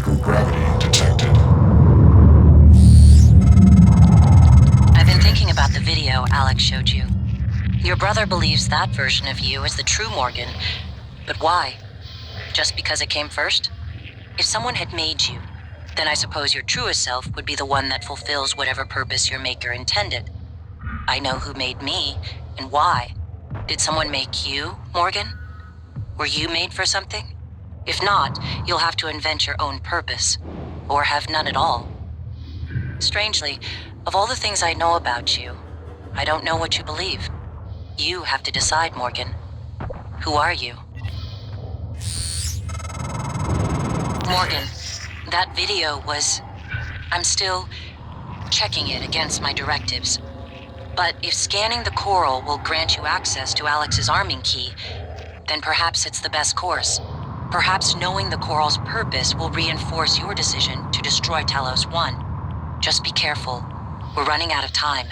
microgravity detected. I've been thinking about the video Alex showed you. Your brother believes that version of you is the true Morgan, but why? Just because it came first? If someone had made you, then I suppose your truest self would be the one that fulfills whatever purpose your maker intended. I know who made me, and why. Did someone make you, Morgan? Were you made for something? If not, you'll have to invent your own purpose, or have none at all. Strangely, of all the things I know about you, I don't know what you believe. You have to decide, Morgan. Who are you? Morgan, that video was... I'm still checking it against my directives. But if scanning the coral will grant you access to Alex's arming key, then perhaps it's the best course. Perhaps knowing the coral's purpose will reinforce your decision to destroy Talos I. Just be careful. We're running out of time.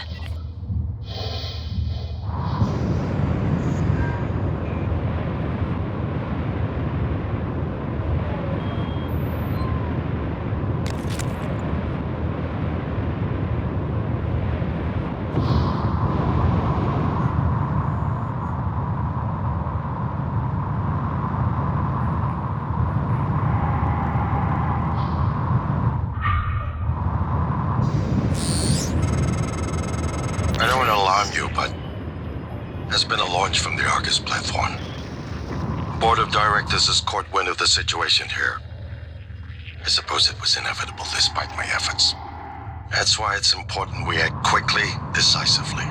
I don't want to alarm you, but there's been a launch from the Argus platform. Board of Directors has caught wind of the situation here. I suppose it was inevitable despite my efforts. That's why it's important we act quickly, decisively.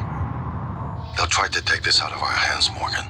They'll try to take this out of our hands, Morgan.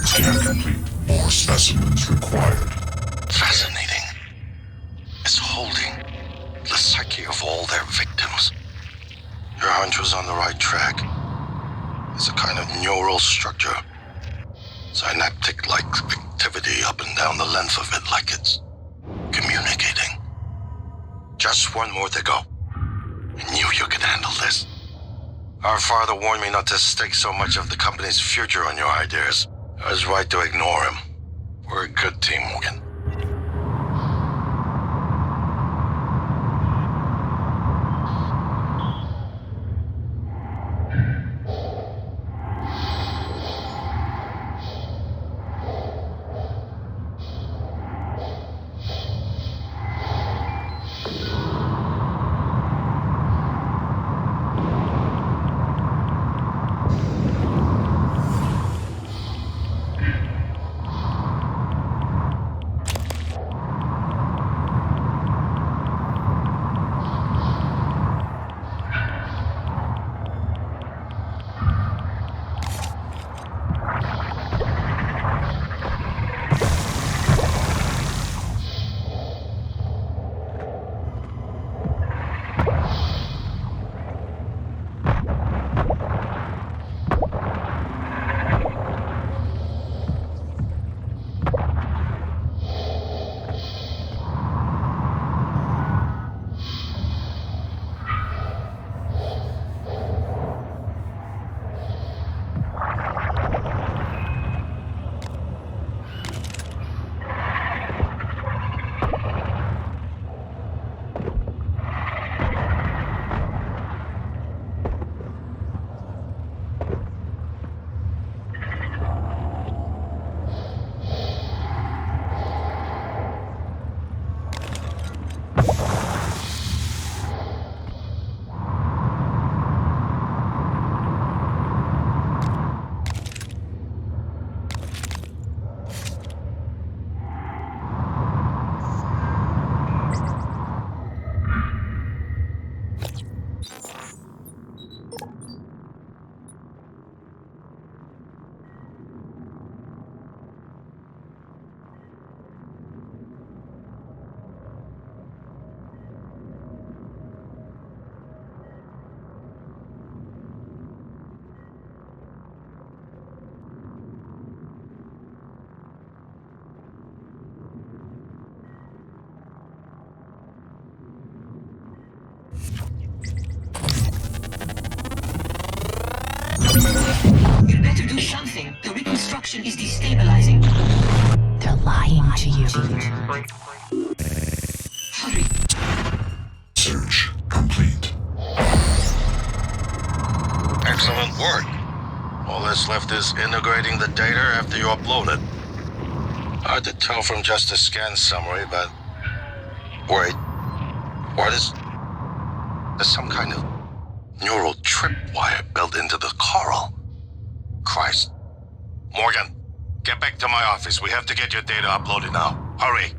Scan complete. More specimens required. Fascinating. It's holding the psyche of all their victims. Your hunch was on the right track. It's a kind of neural structure. Synaptic-like activity up and down the length of it, like it's communicating. Just one more to go. I knew you could handle this. Our father warned me not to stake so much of the company's future on your ideas. I was right to ignore him. We're a good team, Morgan. You better do something. The reconstruction is destabilizing. They're lying to you. Hurry. Search complete. Excellent work. All that's left is integrating the data after you upload it. Hard to tell from just a scan summary, but... Wait. What is... There's some kind of neural tripwire built into the coral. Christ. Morgan, get back to my office. We have to get your data uploaded now. Hurry.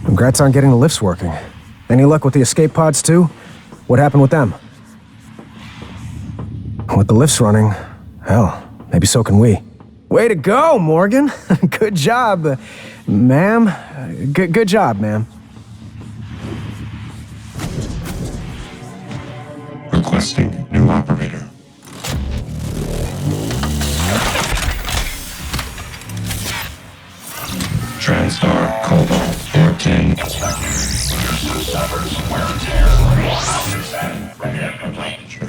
Congrats on getting the lifts working. Any luck with the escape pods, too? What happened with them? With the lifts running, hell, maybe so can we. Way to go, Morgan! Good job, ma'am. Good job, ma'am. Requesting new operator. TranStar Cobalt 14. System suffers wear and tear. Understand. Ready to complaint. Sure.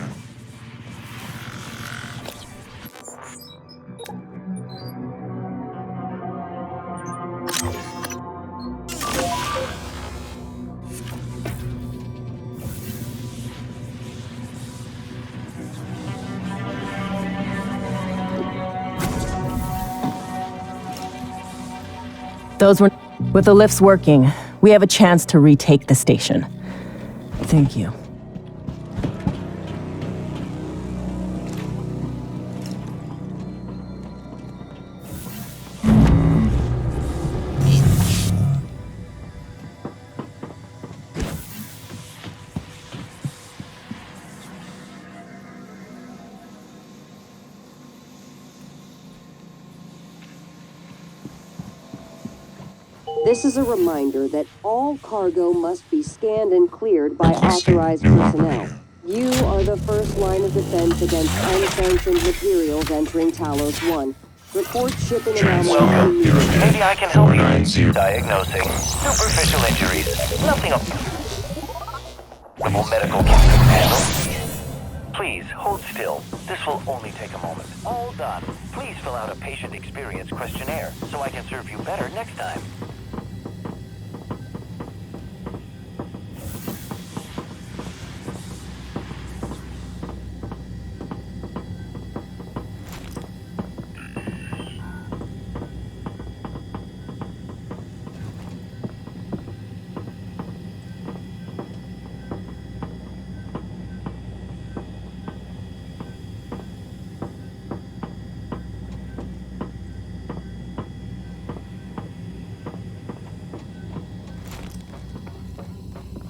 With the lifts working, we have a chance to retake the station. Thank you. This is a reminder that all cargo must be scanned and cleared by authorized personnel. You are the first line of defense against unsanctioned materials entering Talos I. Report shipping anomalies immediately. Maybe I can help you. Diagnosing superficial injuries. Nothing of normal medical can handle. Please hold still. This will only take a moment. All done. Please fill out a patient experience questionnaire so I can serve you better next time.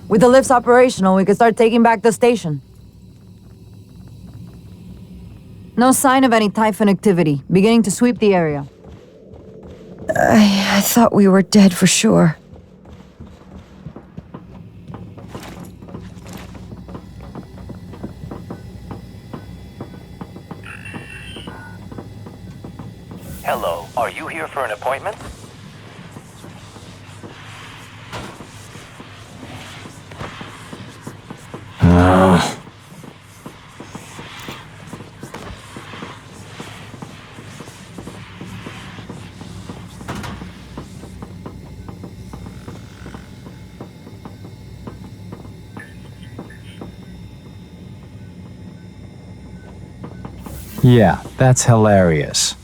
With the lifts operational, we could start taking back the station. No sign of any Typhon activity. Beginning to sweep the area. I thought we were dead for sure. Hello, are you here for an appointment? Yeah, that's hilarious.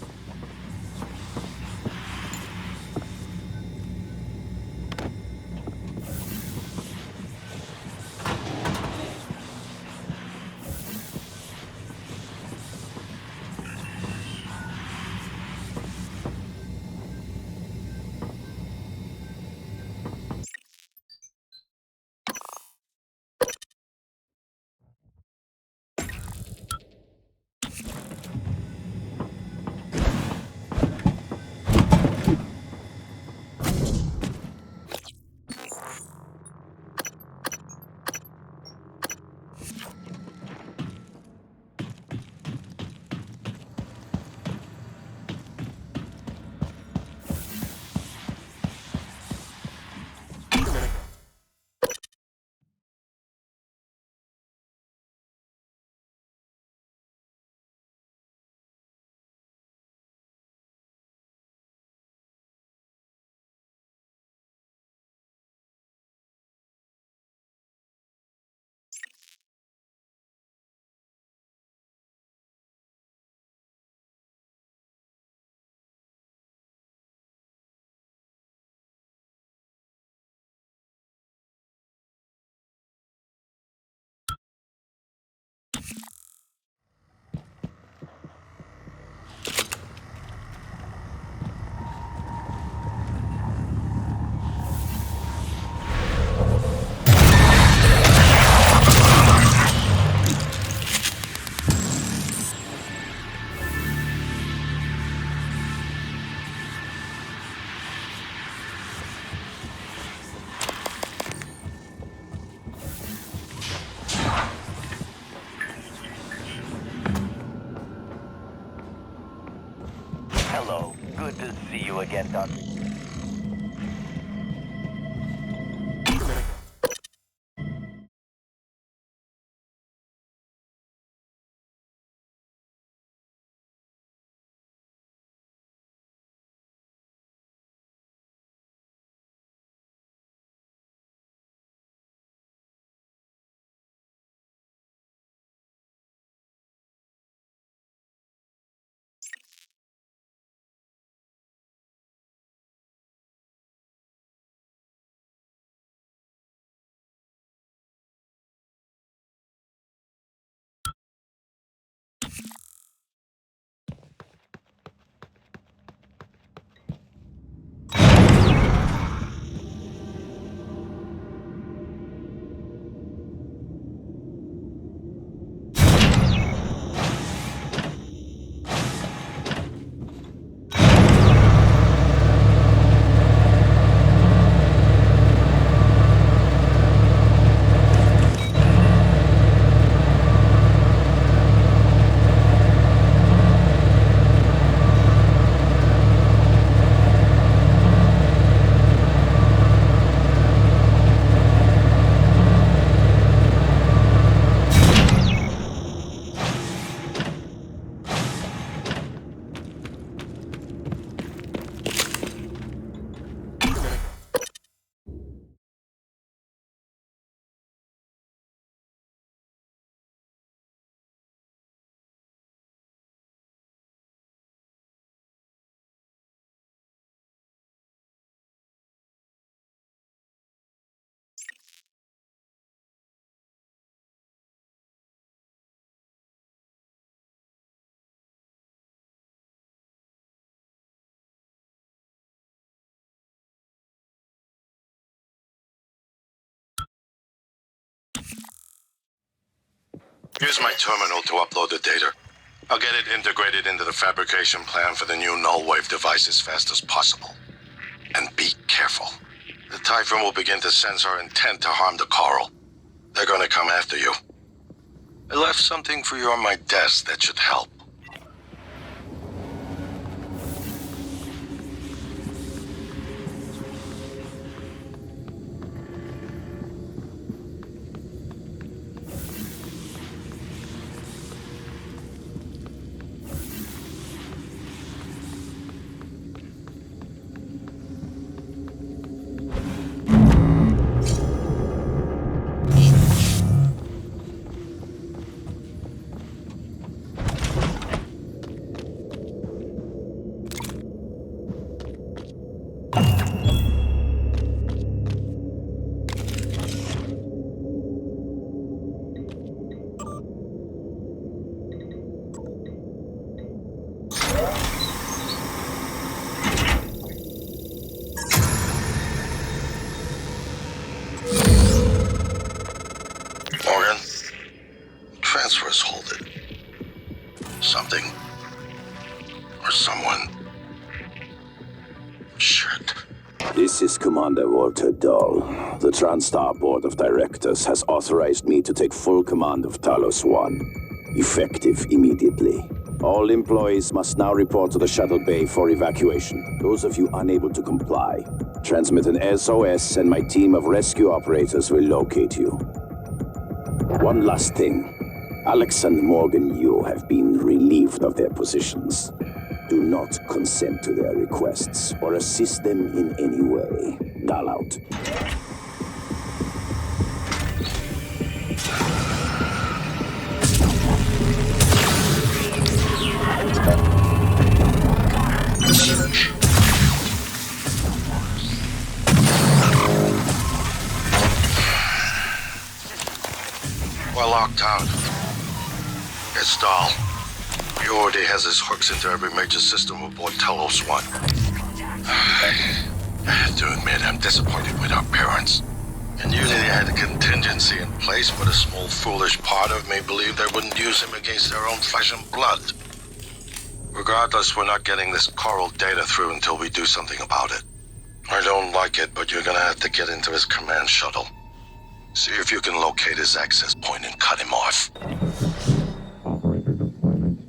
Hello, good to see you again, Doctor. Use my terminal to upload the data. I'll get it integrated into the fabrication plan for the new null wave device as fast as possible. And be careful. The Typhon will begin to sense our intent to harm the coral. They're gonna come after you. I left something for you on my desk that should help. Transfers halted. Something. Or someone. Shit. This is Commander Walter Dahl. The TranStar Board of Directors has authorized me to take full command of Talos I. Effective immediately. All employees must now report to the shuttle bay for evacuation. Those of you unable to comply, transmit an SOS and my team of rescue operators will locate you. One last thing. Alex and Morgan Yu have been relieved of their positions. Do not consent to their requests or assist them in any way. Dahl out. We're locked out. It's Dahl. He already has his hooks into every major system aboard Talos I. I have to admit, I'm disappointed with our parents. And usually they had a contingency in place, but a small foolish part of me believed they wouldn't use him against their own flesh and blood. Regardless, we're not getting this coral data through until we do something about it. I don't like it, but you're gonna have to get into his command shuttle. See if you can locate his access point and cut him off. Operator deployment.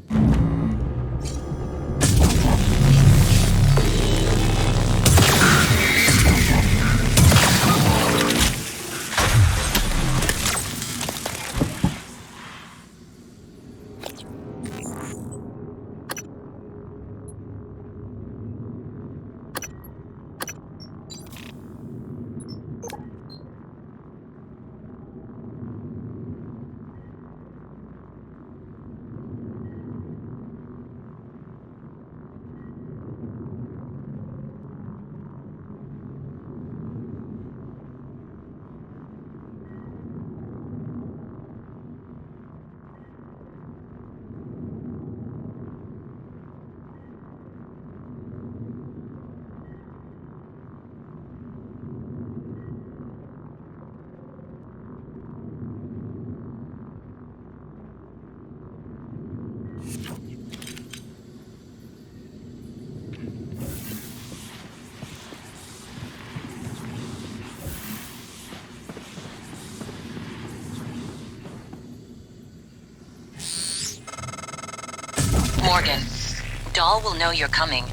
Morgan, Dahl will know you're coming.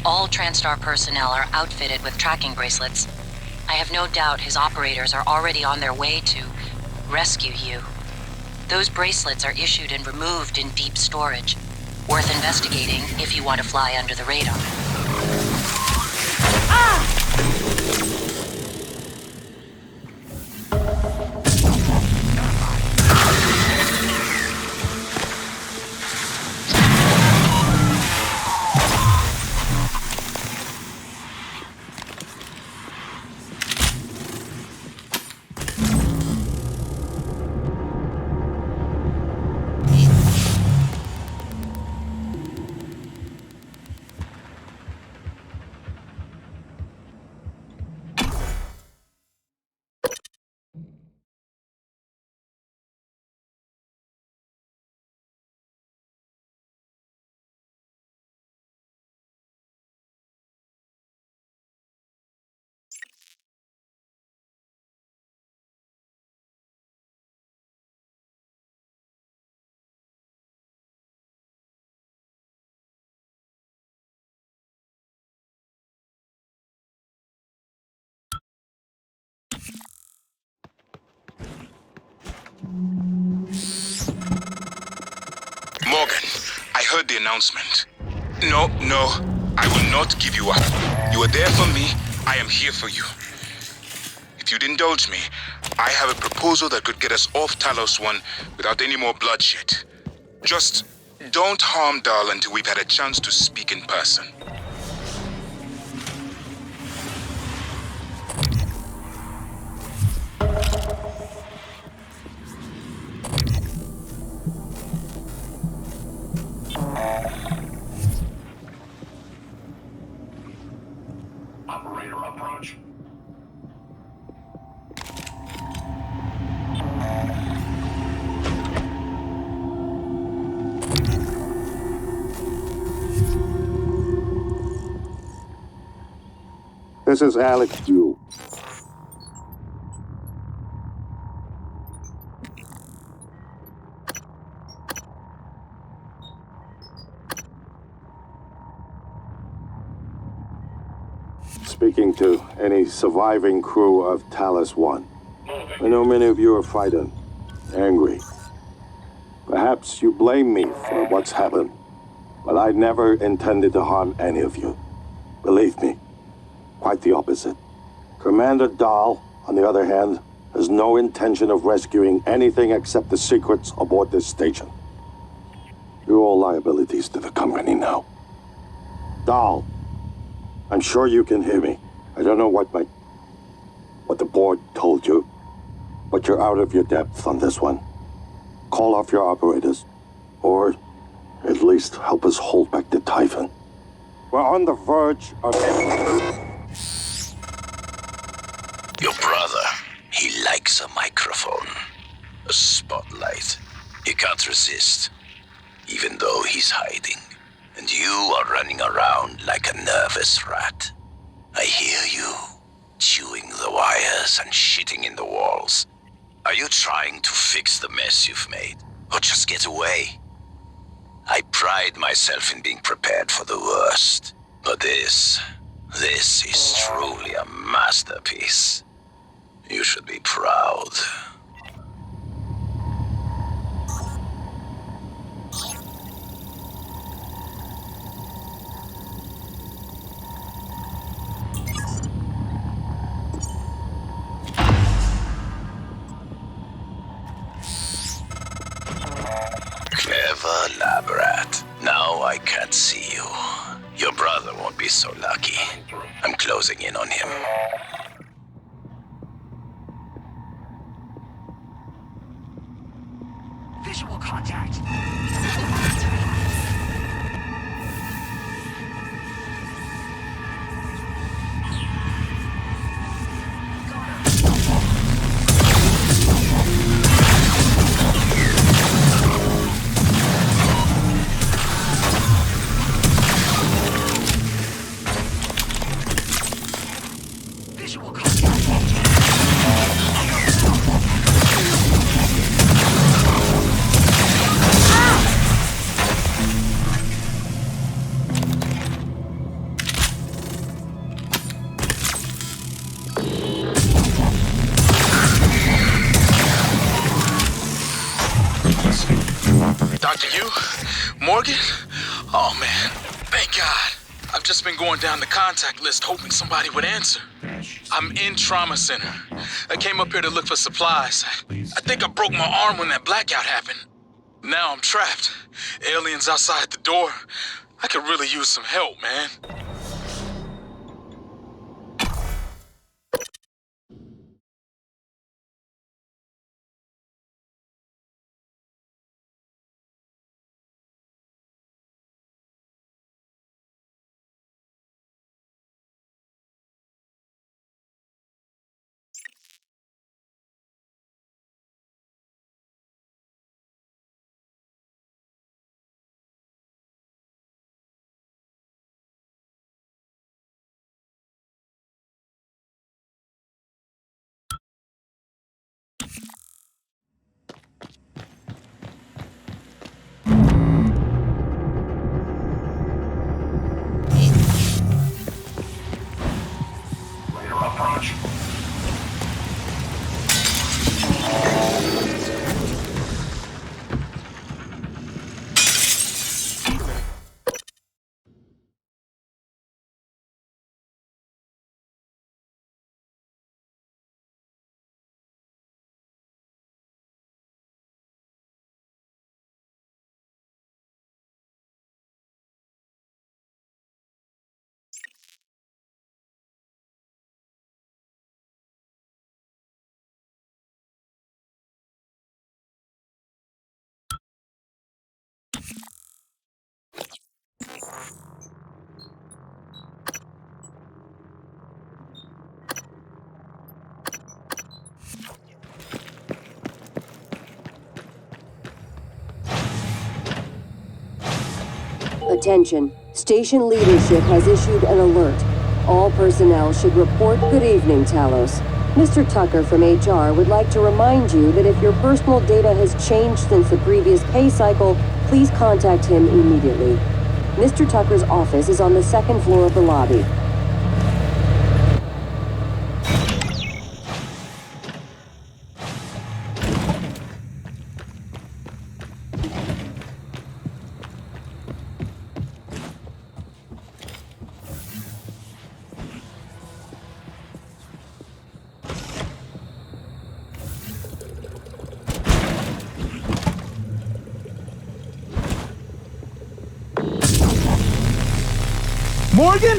All TranStar personnel are outfitted with tracking bracelets. I have no doubt his operators are already on their way to rescue you. Those bracelets are issued and removed in deep storage. Worth investigating if you want to fly under the radar. Morgan, I heard the announcement. No, I will not give you up. You are there for me, I am here for you. If you'd indulge me, I have a proposal that could get us off Talos I without any more bloodshed. Just don't harm Dahl until we've had a chance to speak in person. Operator approach. This is Alex Yu. Speaking to any surviving crew of Talos I. I know many of you are frightened, angry. Perhaps you blame me for what's happened, but I never intended to harm any of you. Believe me, quite the opposite. Commander Dahl, on the other hand, has no intention of rescuing anything except the secrets aboard this station. You're all liabilities to the company now. Dahl, I'm sure you can hear me. I don't know what the board told you, but you're out of your depth on this one. Call off your operators, or at least help us hold back the Typhon. We're on the verge of... Your brother, he likes a microphone, a spotlight. He can't resist, even though he's hiding. And you are running around like a nervous rat. I hear you, chewing the wires and shitting in the walls. Are you trying to fix the mess you've made, or just get away? I pride myself in being prepared for the worst, but this is truly a masterpiece. You should be proud. Clever lab rat. Now I can't see you. Your brother won't be so lucky. I'm closing in on him. Visual contact. Visual contact. Dr. Yu? Morgan? Oh man, thank God. I've just been going down the contact list hoping somebody would answer. I'm in trauma center. I came up here to look for supplies. I think I broke my arm when that blackout happened. Now I'm trapped. Aliens outside the door. I could really use some help, man. Attention. Station leadership has issued an alert. All personnel should report good evening, Talos. Mr. Tucker from HR would like to remind you that if your personal data has changed since the previous pay cycle, please contact him immediately. Mr. Tucker's office is on the second floor of the lobby. Morgan?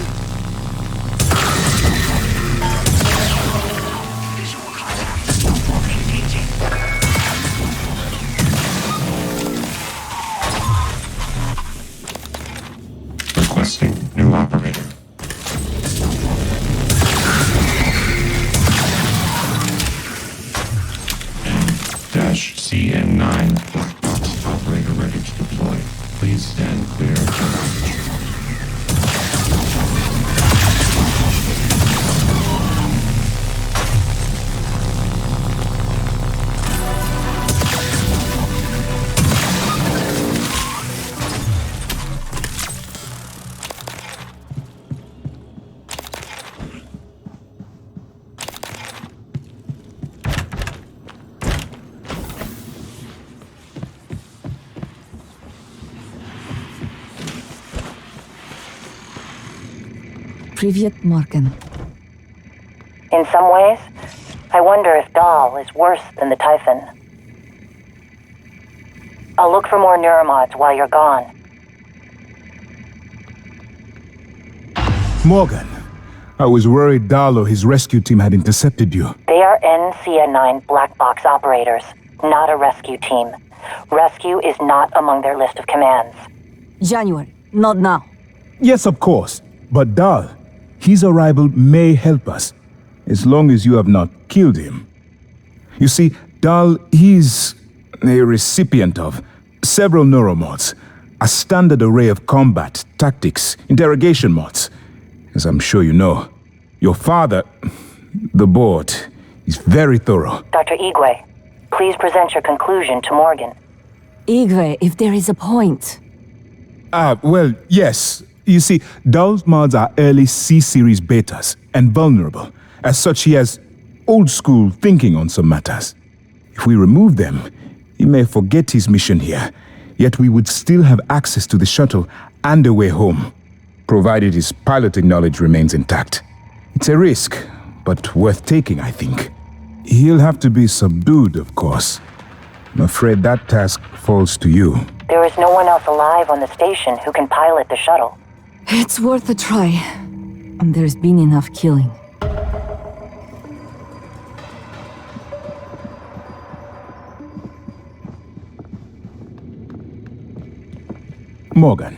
Requesting new operator. N-CN9 black box operator ready to deploy. Please stand clear of the Привет, Morgan. In some ways, I wonder if Dahl is worse than the Typhon. I'll look for more neuromods while you're gone. Morgan, I was worried Dahl or his rescue team had intercepted you. They are NCN9 black box operators, not a rescue team. Rescue is not among their list of commands. January, not now. Yes, of course. But Dahl, his arrival may help us, as long as you have not killed him. You see, Dahl, he's a recipient of several neuromods, a standard array of combat, tactics, interrogation mods. As I'm sure you know, your father, the board, is very thorough. Dr. Igwe, please present your conclusion to Morgan. Igwe, if there is a point. Well, yes. You see, Dahl's mods are early C-series betas and vulnerable. As such, he has old-school thinking on some matters. If we remove them, he may forget his mission here, yet we would still have access to the shuttle and a way home, provided his piloting knowledge remains intact. It's a risk, but worth taking, I think. He'll have to be subdued, of course. I'm afraid that task falls to you. There is no one else alive on the station who can pilot the shuttle. It's worth a try. And there's been enough killing. Morgan.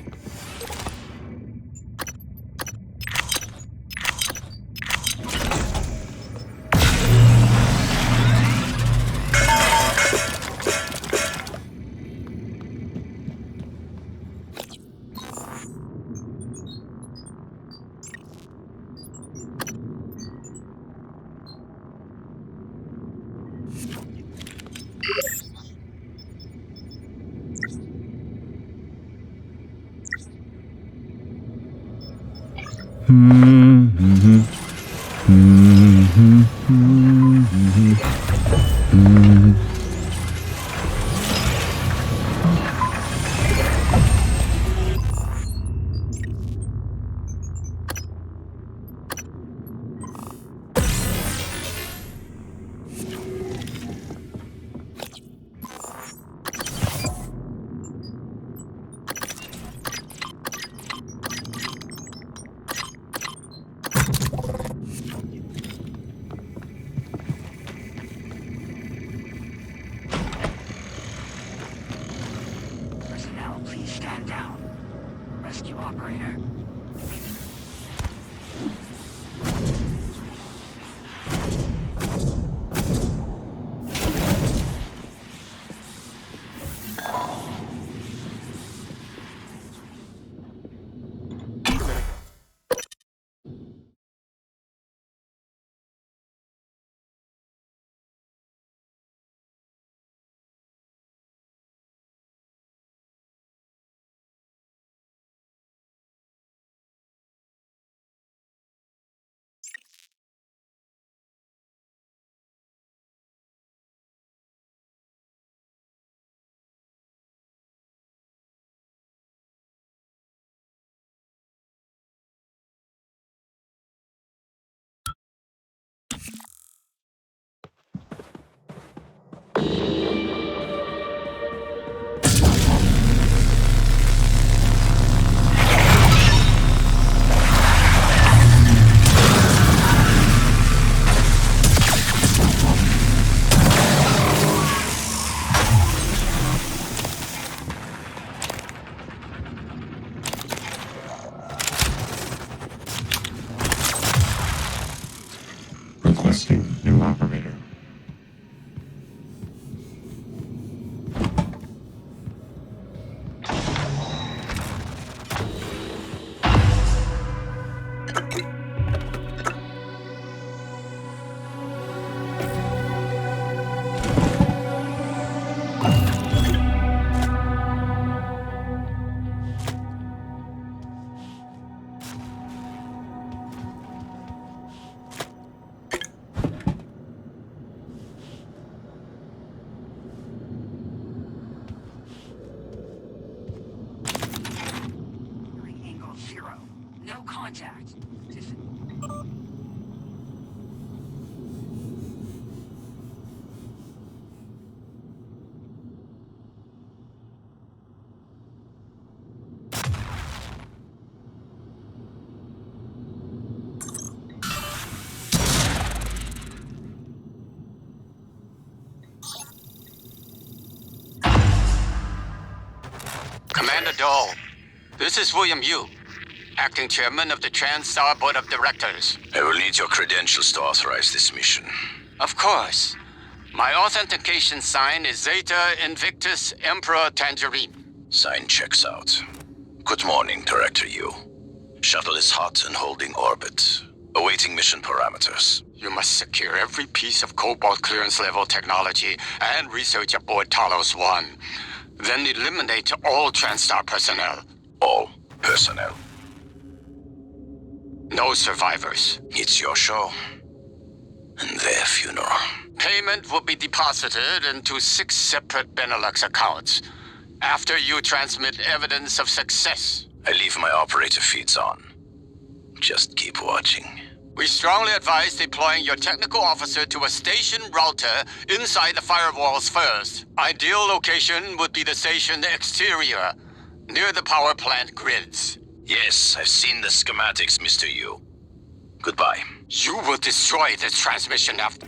to operator. Angle 0. No contact. Commander Dahl, this is William Yu, acting chairman of the TranStar Board of Directors. I will need your credentials to authorize this mission. Of course. My authentication sign is Zeta Invictus Emperor Tangerine. Sign checks out. Good morning, Director Yu. Shuttle is hot and holding orbit. Awaiting mission parameters. You must secure every piece of Cobalt clearance level technology and research aboard Talos I. Then eliminate all TranStar personnel. All personnel. No survivors. It's your show. And their funeral. Payment will be deposited into 6 separate Benelux accounts after you transmit evidence of success. I leave my operator feeds on. Just keep watching. We strongly advise deploying your technical officer to a station router inside the firewalls first. Ideal location would be the station exterior, near the power plant grids. Yes, I've seen the schematics, Mr. Yu. Goodbye. You will destroy this transmission after...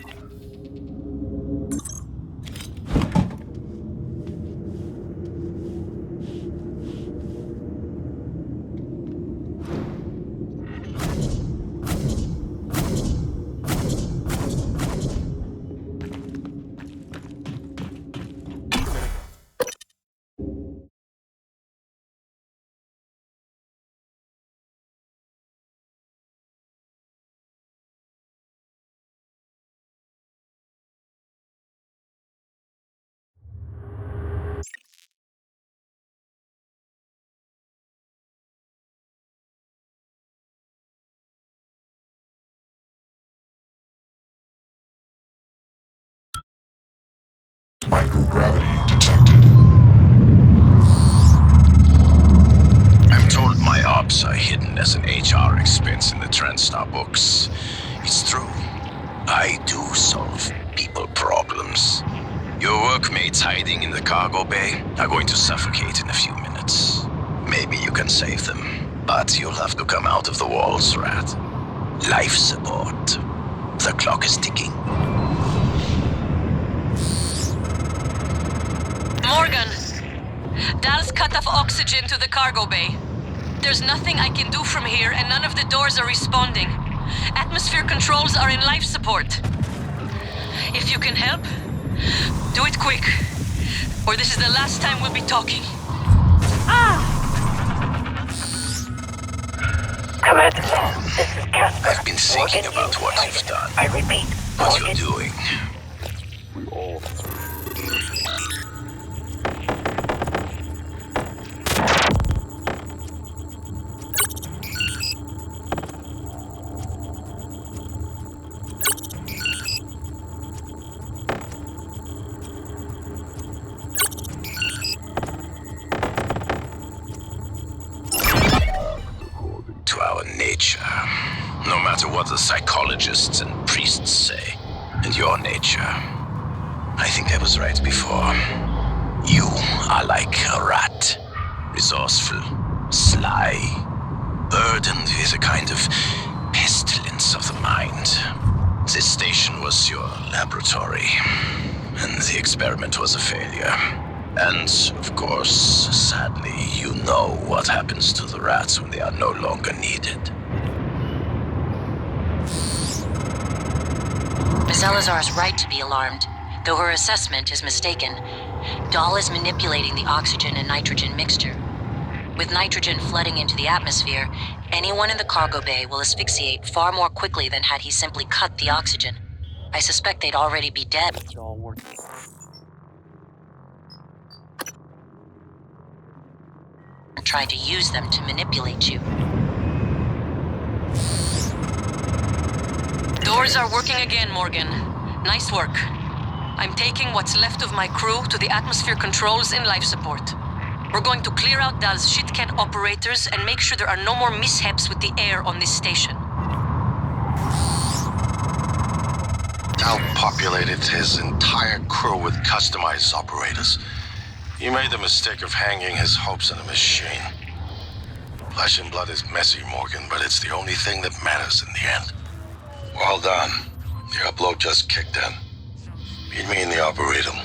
Microgravity detected. I'm told my ops are hidden as an HR expense in the TranStar books. It's true. I do solve people problems. Your workmates hiding in the cargo bay are going to suffocate in a few minutes. Maybe you can save them, but you'll have to come out of the walls, Rat. Life support. The clock is ticking. Morgan! Dal's cut off oxygen to the cargo bay. There's nothing I can do from here, and none of the doors are responding. Atmosphere controls are in life support. If you can help, do it quick. Or this is the last time we'll be talking. Commander, this is Casper. I've been thinking about what you've done. I repeat, What you're doing. To our nature. No matter what the psychologists and priests say. And your nature. I think I was right before. You are like a rat. Resourceful, sly, burdened with a kind of pestilence of the mind. This station was your laboratory, and the experiment was a failure. And, of course, sadly, you know what happens to the rats when they are no longer needed. Miss Elazar is right to be alarmed, though her assessment is mistaken. Dahl is manipulating the oxygen and nitrogen mixture. With nitrogen flooding into the atmosphere, anyone in the cargo bay will asphyxiate far more quickly than had he simply cut the oxygen. I suspect they'd already be dead. And try to use them to manipulate you. Doors are working again, Morgan. Nice work. I'm taking what's left of my crew to the atmosphere controls and life support. We're going to clear out Dahl's shit-can operators and make sure there are no more mishaps with the air on this station. Dahl populated his entire crew with customized operators. He made the mistake of hanging his hopes on a machine. Flesh and blood is messy, Morgan, but it's the only thing that matters in the end. Well done. The upload just kicked in. Meet me in the Arboretum.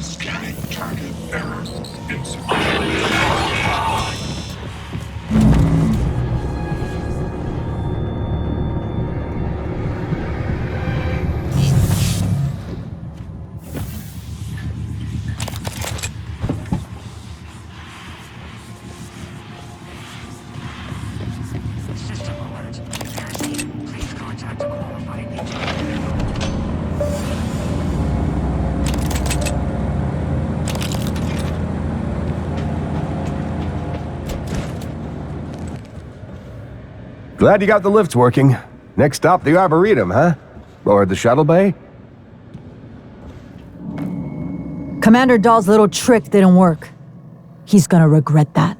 Scanning target error. System alert. Please contact a qualified engineer. Glad you got the lifts working. Next stop, the Arboretum, huh? Or the shuttle bay? Commander Dahl's little trick didn't work. He's gonna regret that.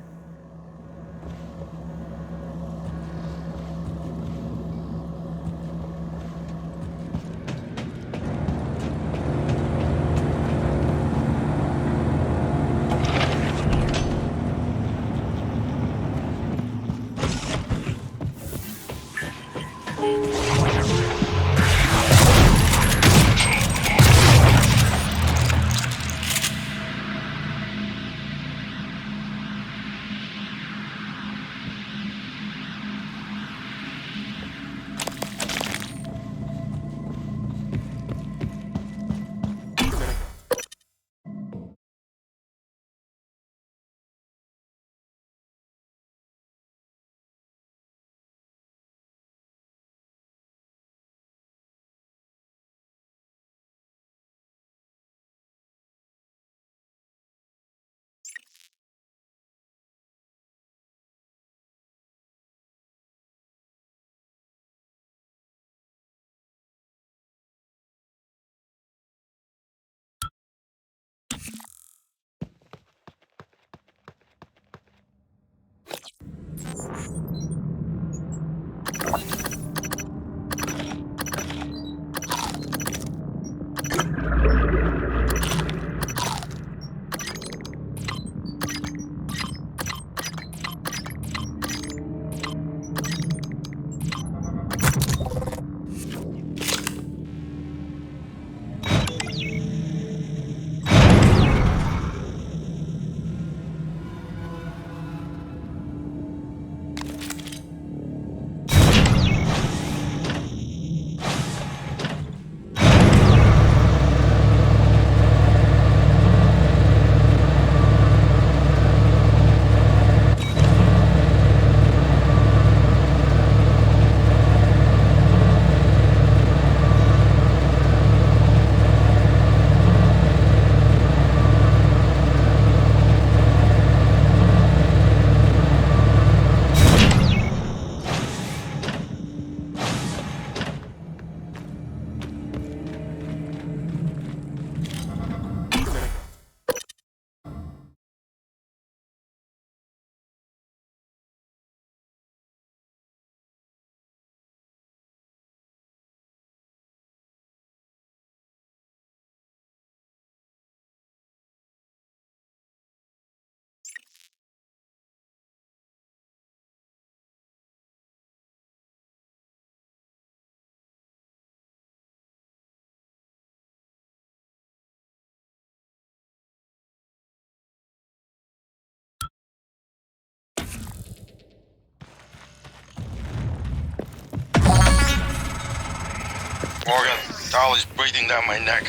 Morgan, Tal is breathing down my neck.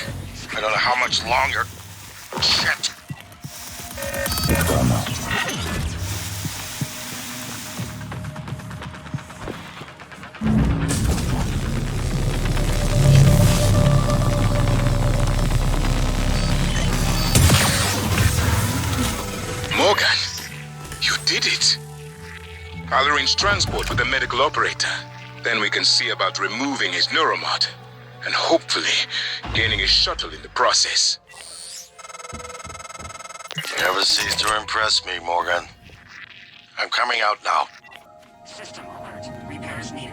I don't know how much longer. Shit. Morgan, you did it. I'll arrange transport with the medical operator. Then we can see about removing his neuromod. And hopefully, gaining his shuttle in the process. You never cease to impress me, Morgan. I'm coming out now. System alert. Repairs needed.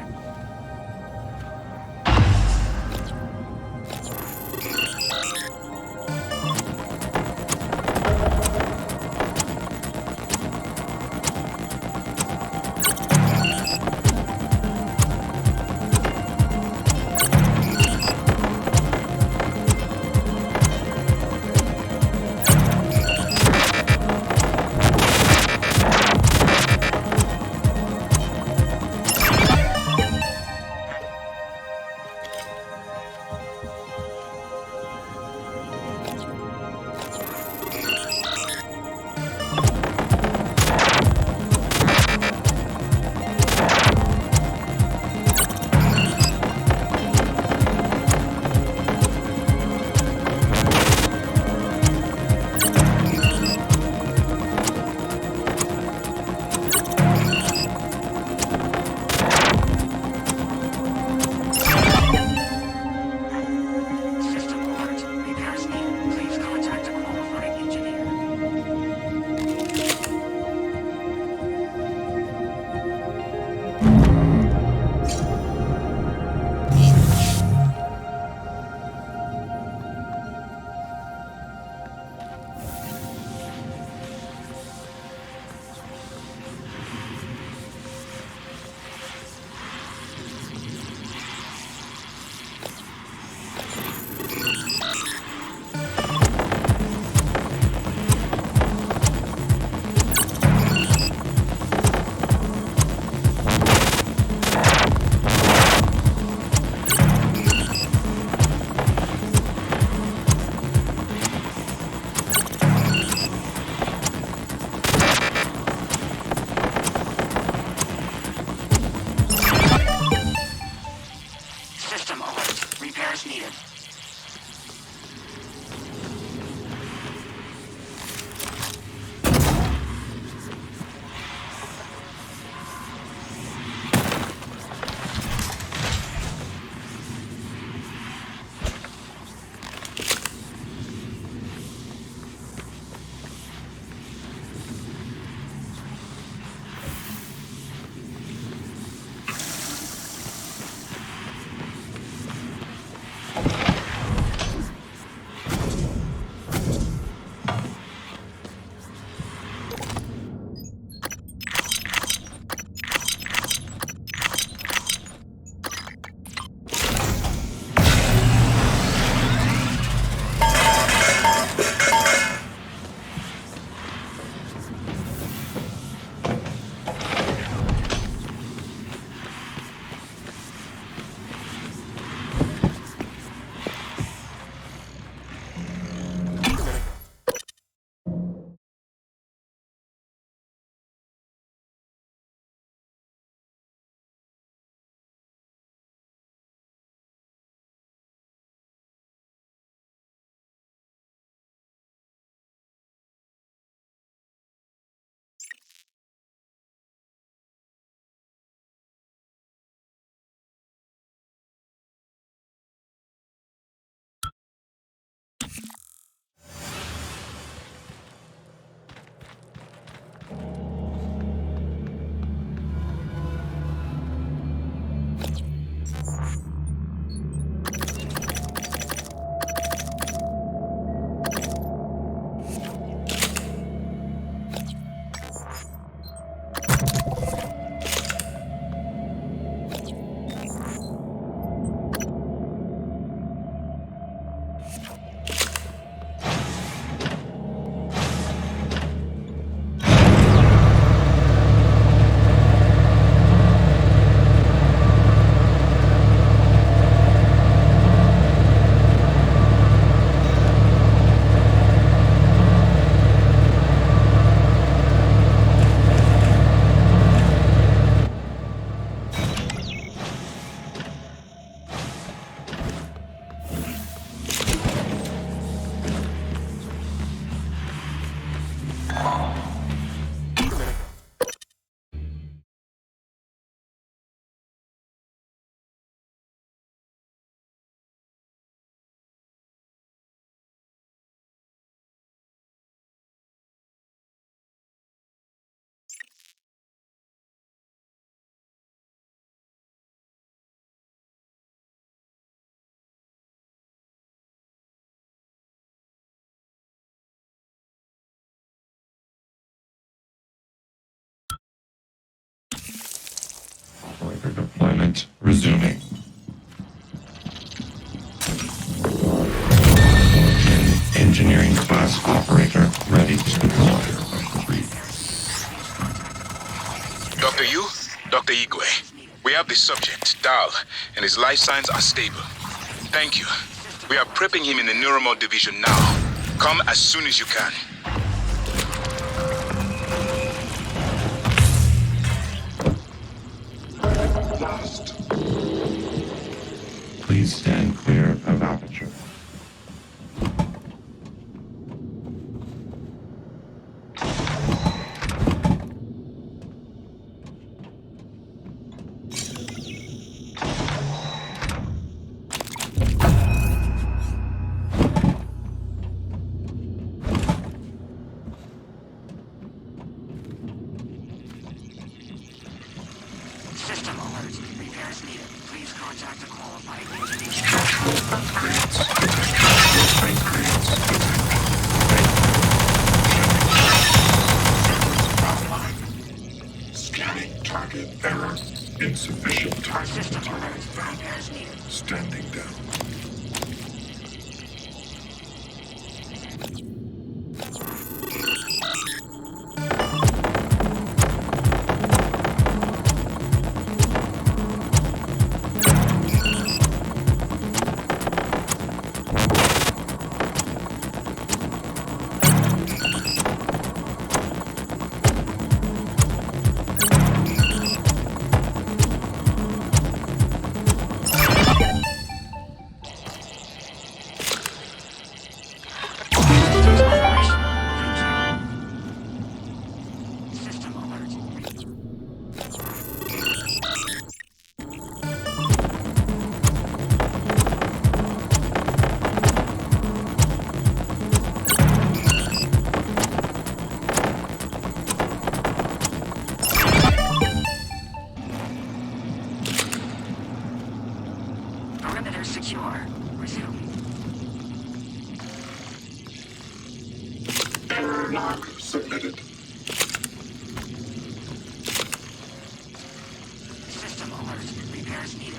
Descent resuming. Engineering class operator ready to deploy. Dr. Yu, Dr. Igwe, we have the subject, Dal, and his life signs are stable. Thank you. We are prepping him in the Neuromod division now. Come as soon as you can. Lost. Please stand clear of aperture. System alert. Repairs needed. Please contact a qualified engineer. Structural upgrades. Scanning target error. Insufficient target. System alert. Repairs needed. Standing down. Perimeter secure. Resume. Error log submitted. System alert. Repairs needed.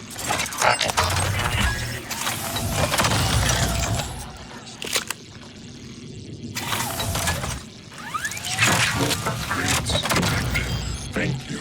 Structural upgrades detected. Thank you.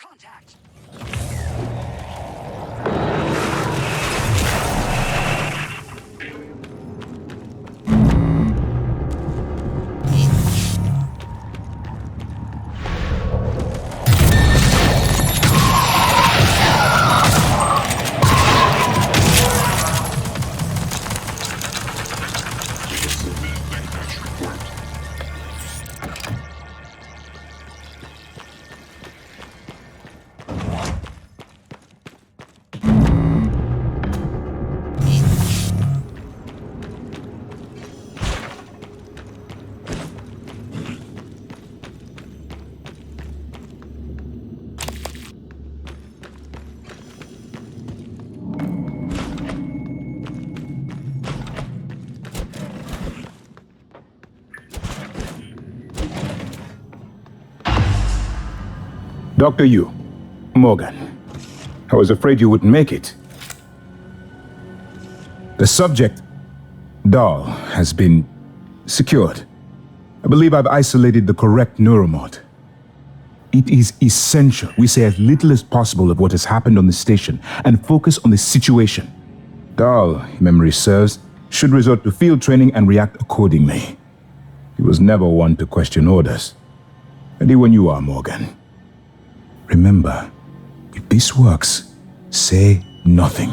Contact! Dr. Yu, Morgan, I was afraid you wouldn't make it. The subject, Dahl, has been secured. I believe I've isolated the correct neuromod. It is essential we say as little as possible of what has happened on the station and focus on the situation. Dahl, if memory serves, should resort to field training and react accordingly. He was never one to question orders. Ready when you are, Morgan. Remember, if this works, say nothing.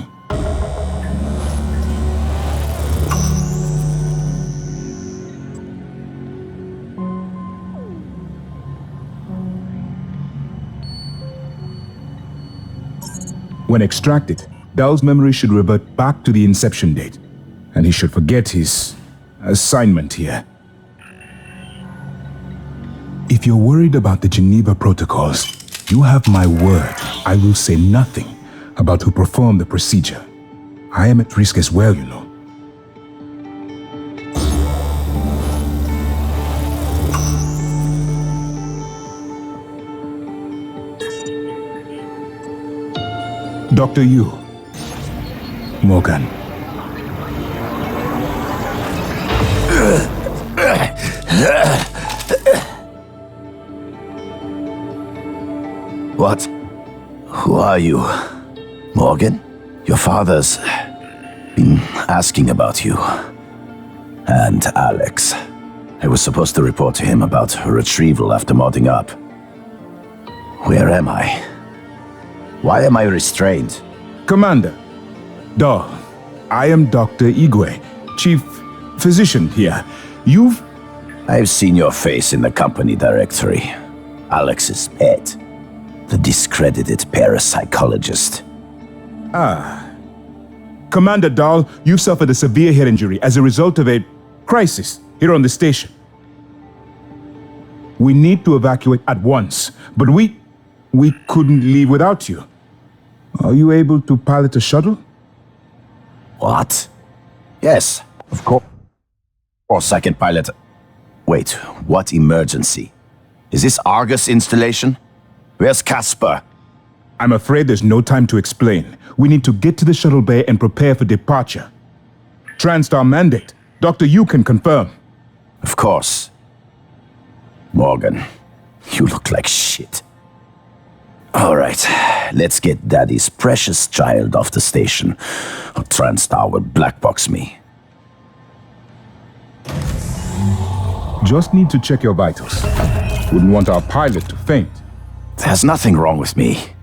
When extracted, Dahl's memory should revert back to the inception date, and he should forget his assignment here. If you're worried about the Geneva protocols, you have my word. I will say nothing about who performed the procedure. I am at risk as well, you know. Dr. Yu, Morgan. What? Who are you? Morgan? Your father's been asking about you. And Alex. I was supposed to report to him about her retrieval after modding up. Where am I? Why am I restrained? Commander, Dahl, I am Dr. Igwe, Chief Physician here. I've seen your face in the company directory. Alex's pet. The discredited parapsychologist. Commander Dahl, you've suffered a severe head injury as a result of a crisis here on the station. We need to evacuate at once, but we couldn't leave without you. Are you able to pilot a shuttle? What? Yes, of course. Of course I can pilot. Wait, what emergency? Is this Argus installation? Where's Casper? I'm afraid there's no time to explain. We need to get to the shuttle bay and prepare for departure. Transtar mandate. Dr. Yu can confirm. Of course. Morgan, you look like shit. All right, let's get Daddy's precious child off the station, or Transtar will blackbox me. Just need to check your vitals. Wouldn't want our pilot to faint. There's nothing wrong with me.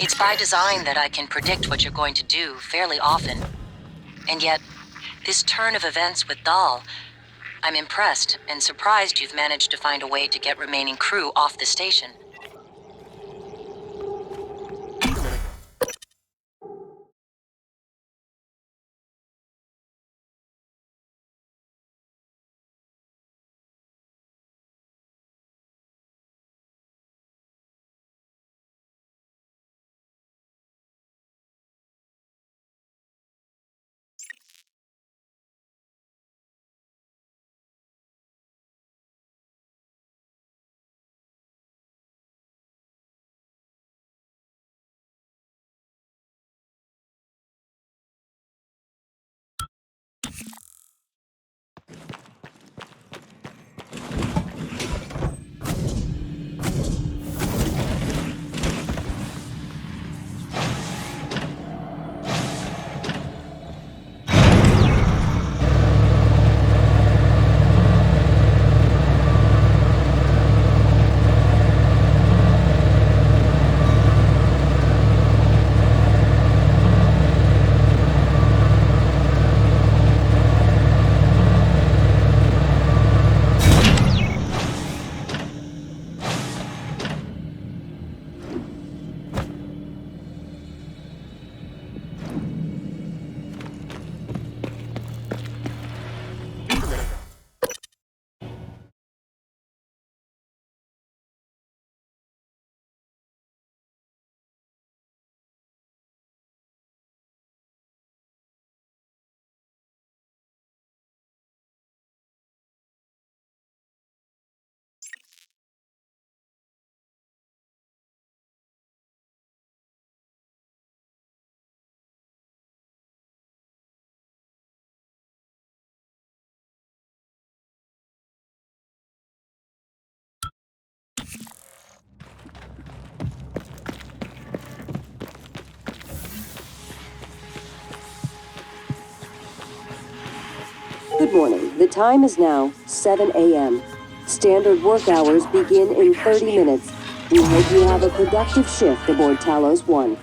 It's by design that I can predict what you're going to do fairly often. And yet, this turn of events with Dahl, I'm impressed and surprised you've managed to find a way to get remaining crew off the station. Good morning. The time is now 7 a.m. Standard work hours begin in 30 minutes. We hope you have a productive shift aboard Talos I.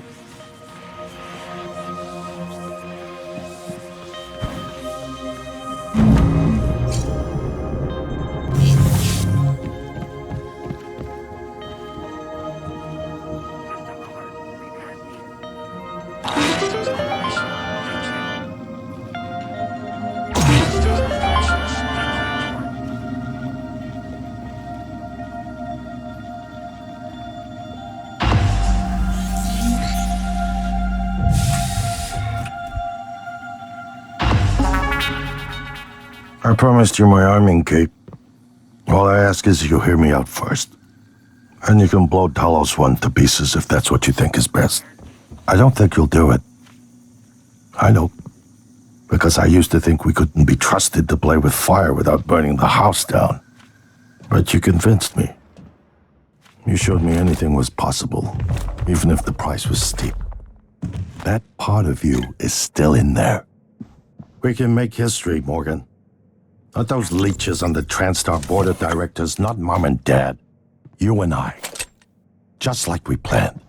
I promised you my arming cape. All I ask is you hear me out first. And you can blow Talos I to pieces if that's what you think is best. I don't think you'll do it. I know. Because I used to think we couldn't be trusted to play with fire without burning the house down. But you convinced me. You showed me anything was possible, even if the price was steep. That part of you is still in there. We can make history, Morgan. Not those leeches on the TranStar board of directors, not Mom and Dad. You and I. Just like we planned.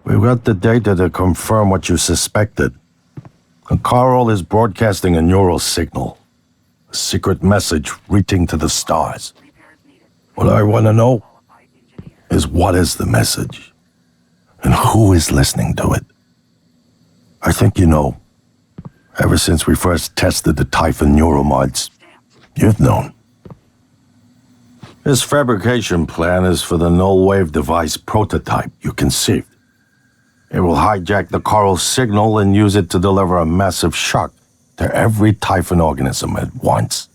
We've got the data to confirm what you suspected. And Carl is broadcasting a neural signal. A secret message reaching to the stars. What I want to know is what is the message? And who is listening to it? I think you know. Ever since we first tested the Typhon neuromods, you've known. This fabrication plan is for the null-wave device prototype you conceived. It will hijack the Carl signal and use it to deliver a massive shock to every Typhon organism at once.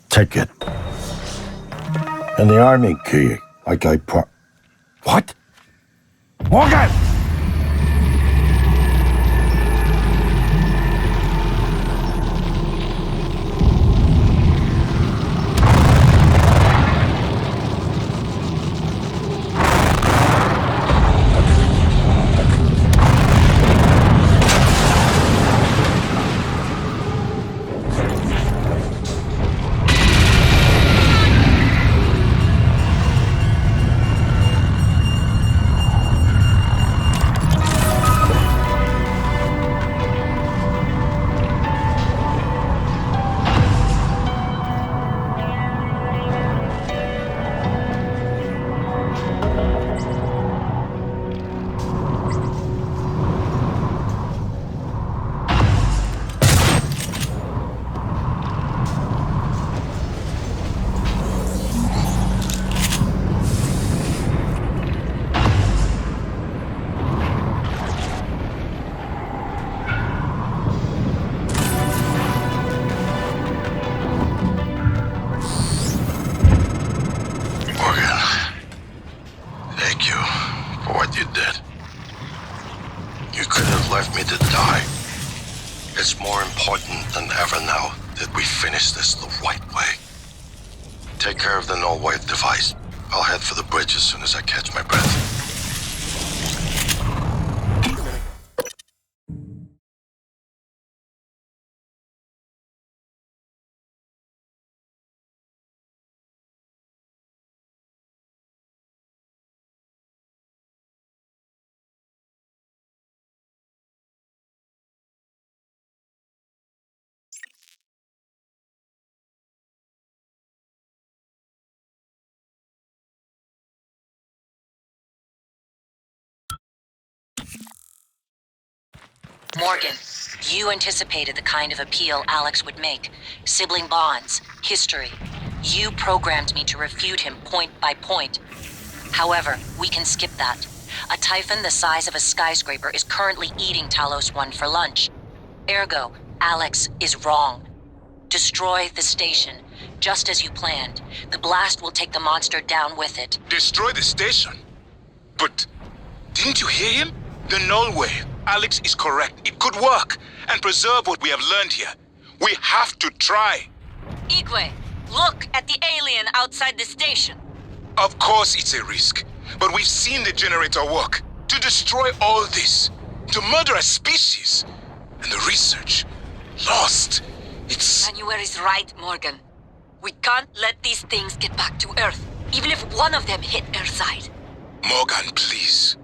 Take it. And the army key, like I What? Morgan! Take care of the null-wave device. I'll head for the bridge as soon as I catch my breath. Morgan, you anticipated the kind of appeal Alex would make. Sibling bonds, history. You programmed me to refute him point by point. However, we can skip that. A Typhon the size of a skyscraper is currently eating Talos I for lunch. Ergo, Alex is wrong. Destroy the station, just as you planned. The blast will take the monster down with it. Destroy the station? But didn't you hear him? The null wave. Alex is correct. It could work and preserve what we have learned here. We have to try. Igwe, look at the alien outside the station. Of course it's a risk, but we've seen the generator work. To destroy all this, to murder a species, and the research lost. January's right, Morgan. We can't let these things get back to Earth, even if one of them hit Earthside. Morgan, please.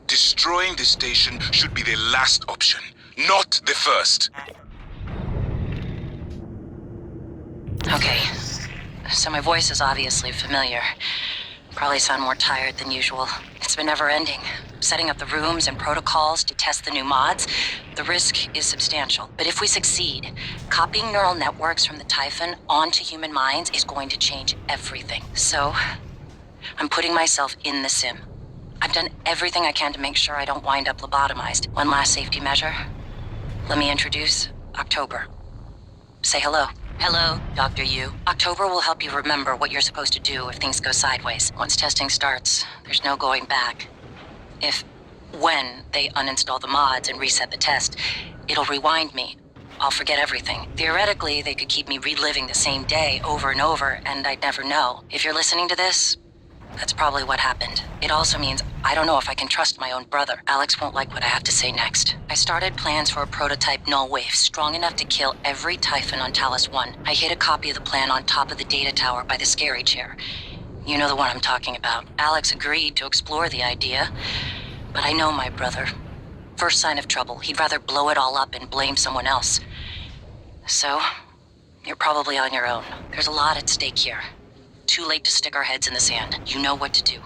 Destroying the station should be the last option, not the first. Okay. So my voice is obviously familiar. Probably sound more tired than usual. It's been never-ending. Setting up the rooms and protocols to test the new mods, the risk is substantial. But if we succeed, copying neural networks from the Typhon onto human minds is going to change everything. So, I'm putting myself in the sim. I've done everything I can to make sure I don't wind up lobotomized. One last safety measure. Let me introduce October. Say hello. Hello, Dr. Yu. October will help you remember what you're supposed to do if things go sideways. Once testing starts, there's no going back. When they uninstall the mods and reset the test, it'll rewind me. I'll forget everything. Theoretically, they could keep me reliving the same day over and over, and I'd never know. If you're listening to this, that's probably what happened. It also means I don't know if I can trust my own brother. Alex won't like what I have to say next. I started plans for a prototype null wave strong enough to kill every Typhon on Talos I. I hid a copy of the plan on top of the data tower by the scary chair. You know the one I'm talking about. Alex agreed to explore the idea, but I know my brother. First sign of trouble, he'd rather blow it all up and blame someone else. So, you're probably on your own. There's a lot at stake here. Too late to stick our heads in the sand. You know what to do.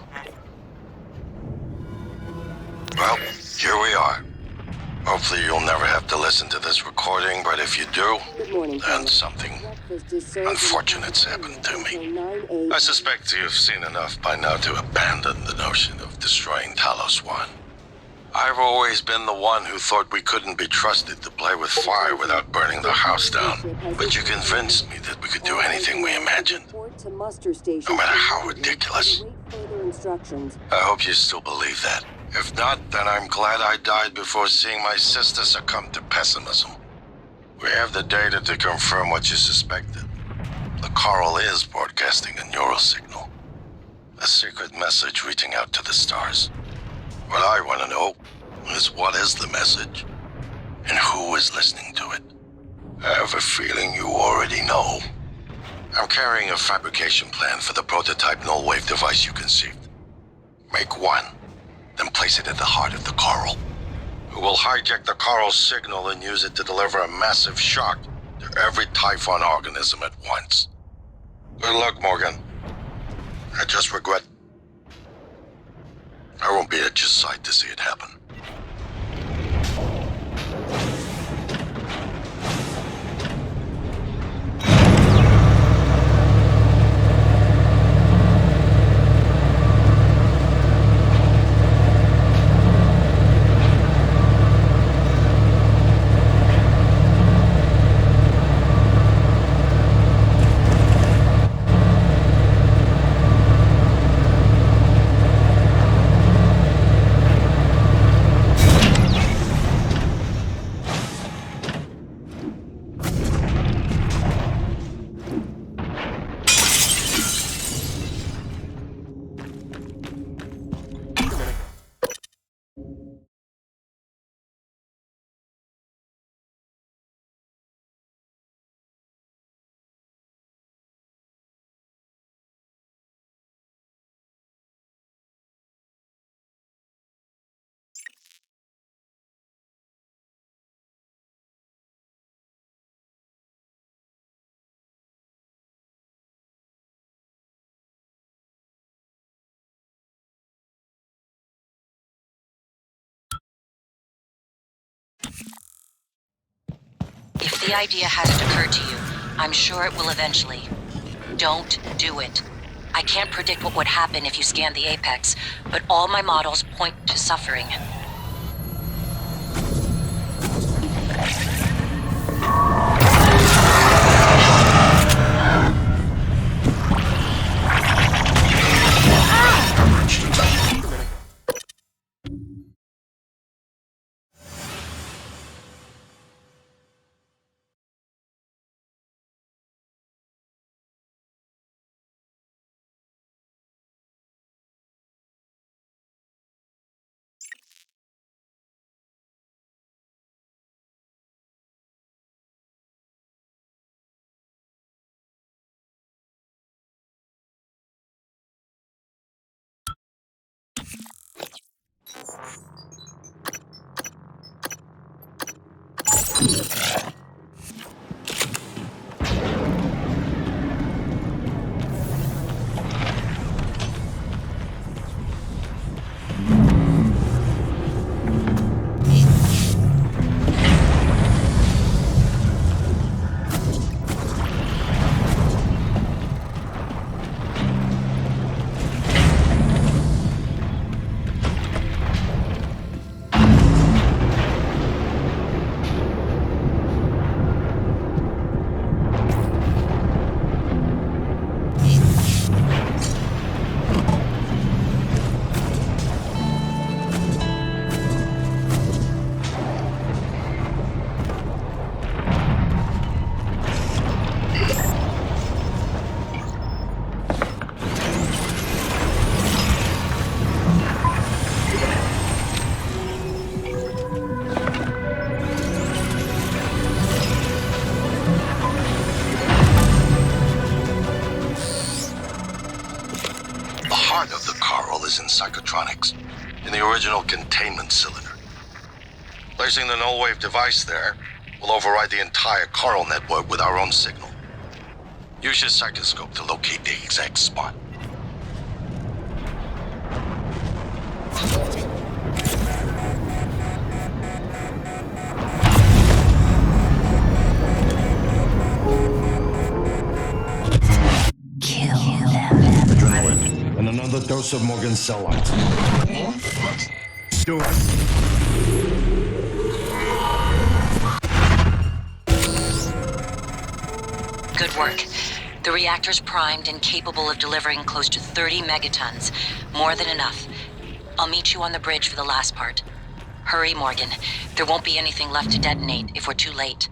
Well, here we are. Hopefully you'll never have to listen to this recording, but if you do, then something unfortunate's happened to me. I suspect you've seen enough by now to abandon the notion of destroying Talos I. I've always been the one who thought we couldn't be trusted to play with fire without burning the house down. But you convinced me that we could do anything we imagined. No matter how ridiculous. I hope you still believe that. If not, then I'm glad I died before seeing my sister succumb to pessimism. We have the data to confirm what you suspected. The coral is broadcasting a neural signal. A secret message reaching out to the stars. What I want to know is what is the message, and who is listening to it. I have a feeling you already know. I'm carrying a fabrication plan for the prototype null-wave device you conceived. Make one, then place it at the heart of the coral. We will hijack the coral's signal and use it to deliver a massive shock to every Typhon organism at once. Good luck, Morgan. I just regret I won't be at your side to see it happen. If the idea hasn't occurred to you, I'm sure it will eventually. Don't do it. I can't predict what would happen if you scanned the apex, but all my models point to suffering. In psychotronics, in the original containment cylinder. Placing the null-wave device there will override the entire coral network with our own signal. Use your psychoscope to locate the exact spot. Adrenaline, and another dose of Morgan's cell lines. Do it. Good work. The reactor's primed and capable of delivering close to 30 megatons. More than enough. I'll meet you on the bridge for the last part. Hurry, Morgan. There won't be anything left to detonate if we're too late.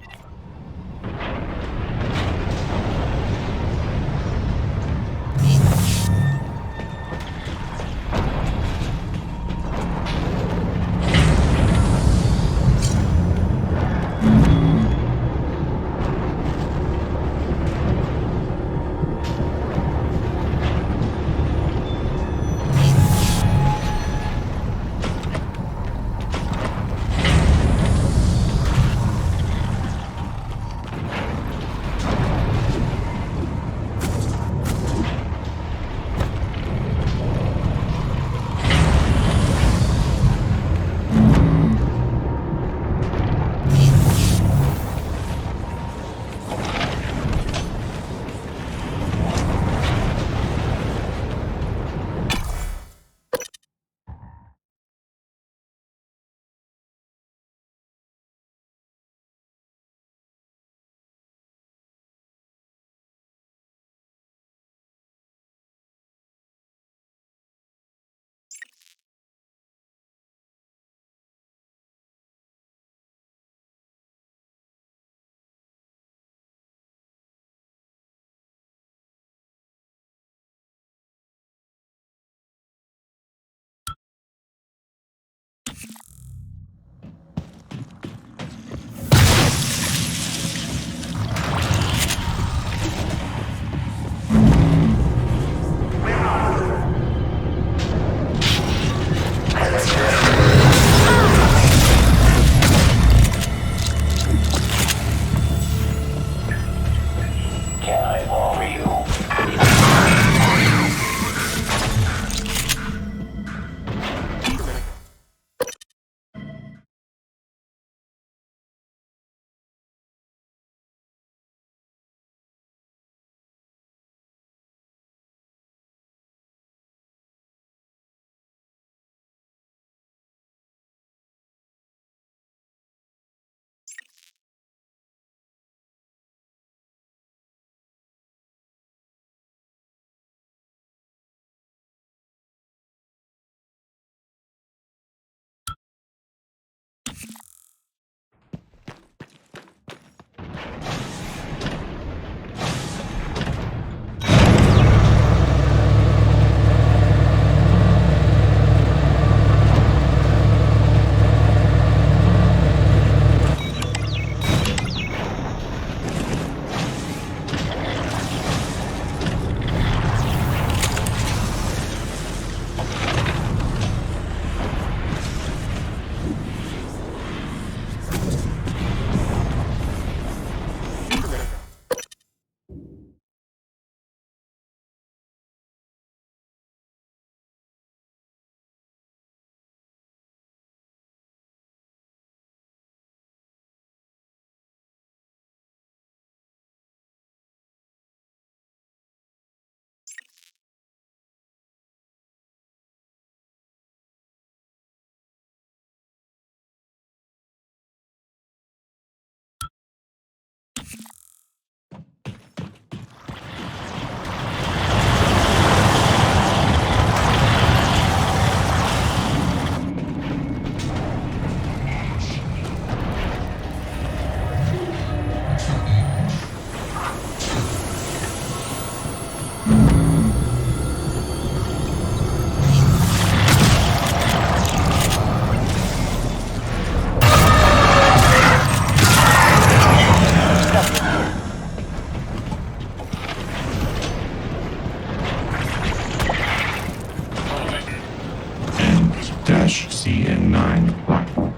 CN9 platform.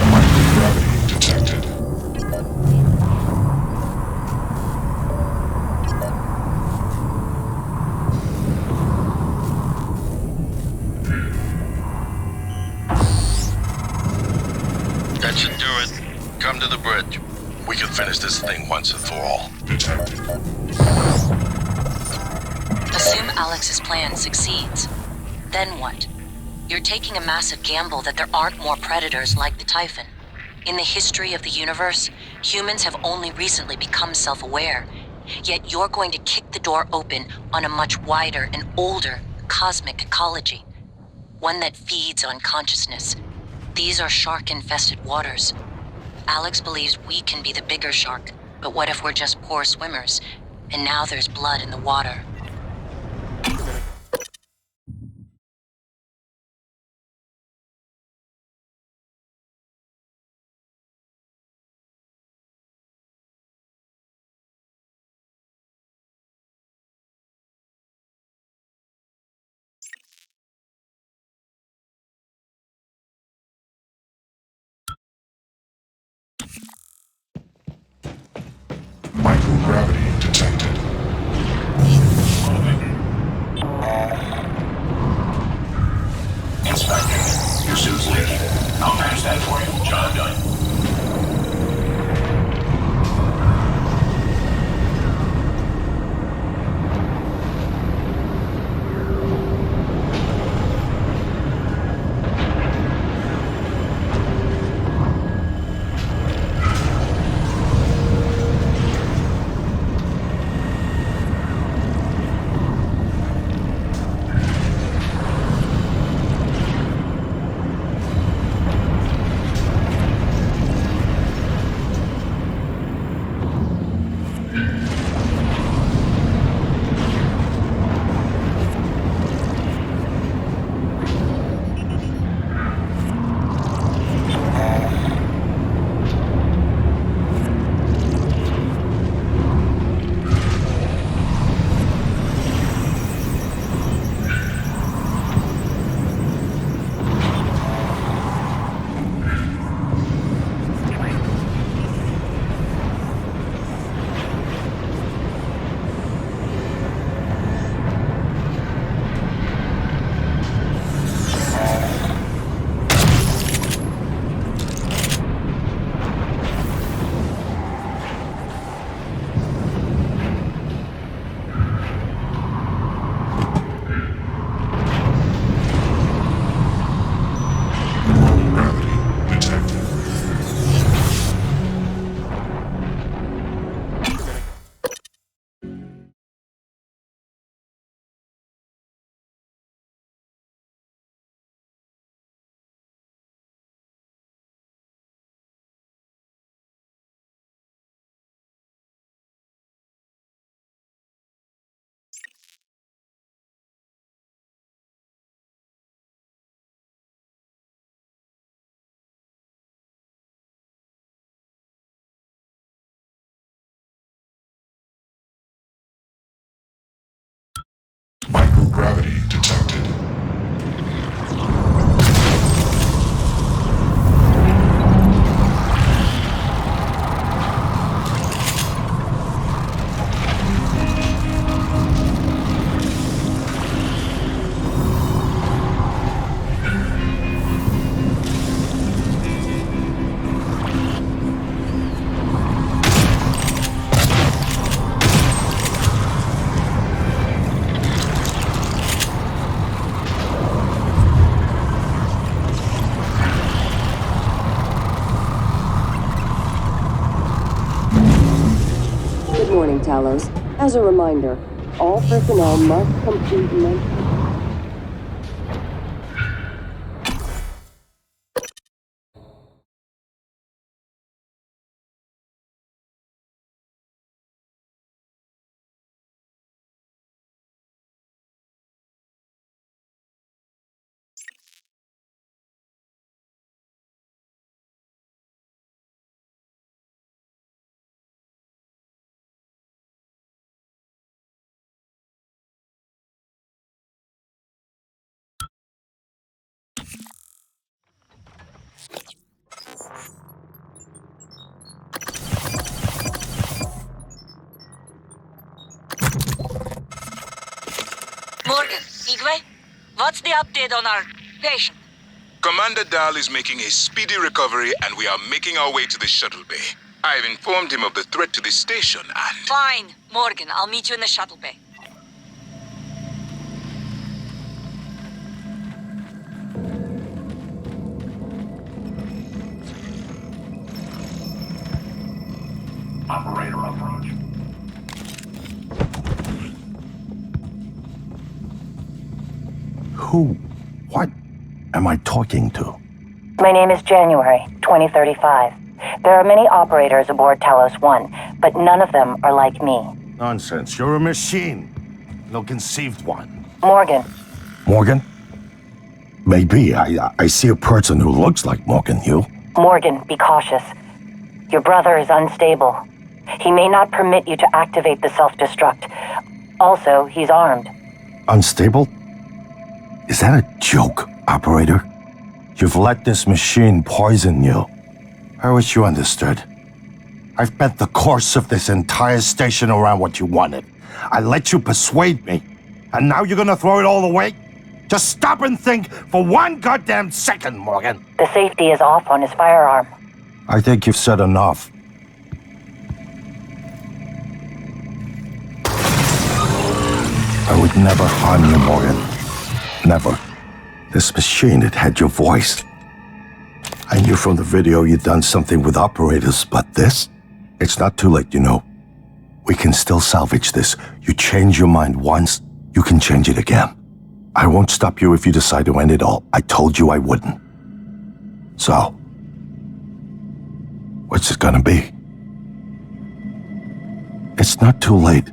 Microgravity detected. That should do it. Come to the bridge. We can finish this thing once and for all. Detected. Assume Alex's plan succeeds. Then what? You're taking a massive gamble that there aren't more predators like the Typhon. In the history of the universe, humans have only recently become self-aware. Yet you're going to kick the door open on a much wider and older cosmic ecology. One that feeds on consciousness. These are shark-infested waters. Alex believes we can be the bigger shark, but what if we're just poor swimmers? And now there's blood in the water. Microgravity detected. Inspector, your suit's leaking. I'll patch that for you. Job done. Microgravity detected. Good morning, Talos. As a reminder, all personnel must complete Igwe, what's the update on our patient? Commander Dahl is making a speedy recovery, and we are making our way to the shuttle bay. I've informed him of the threat to the station, and... Fine, Morgan. I'll meet you in the shuttle bay. Operator approach. Who? What am I talking to? My name is January, 2035. There are many operators aboard Talos I, but none of them are like me. Nonsense. You're a machine. No conceived one. Morgan. Morgan? Maybe. I see a person who looks like Morgan. You? Morgan, be cautious. Your brother is unstable. He may not permit you to activate the self-destruct. Also, he's armed. Unstable? Is that a joke, operator? You've let this machine poison you. I wish you understood. I've bent the course of this entire station around what you wanted. I let you persuade me. And now you're gonna throw it all away? Just stop and think for one goddamn second, Morgan. The safety is off on his firearm. I think you've said enough. I would never harm you, Morgan. Never. This machine, it had your voice. I knew from the video you'd done something with operators, but this? It's not too late, you know. We can still salvage this. You change your mind once, you can change it again. I won't stop you if you decide to end it all. I told you I wouldn't. So, what's it gonna be? It's not too late.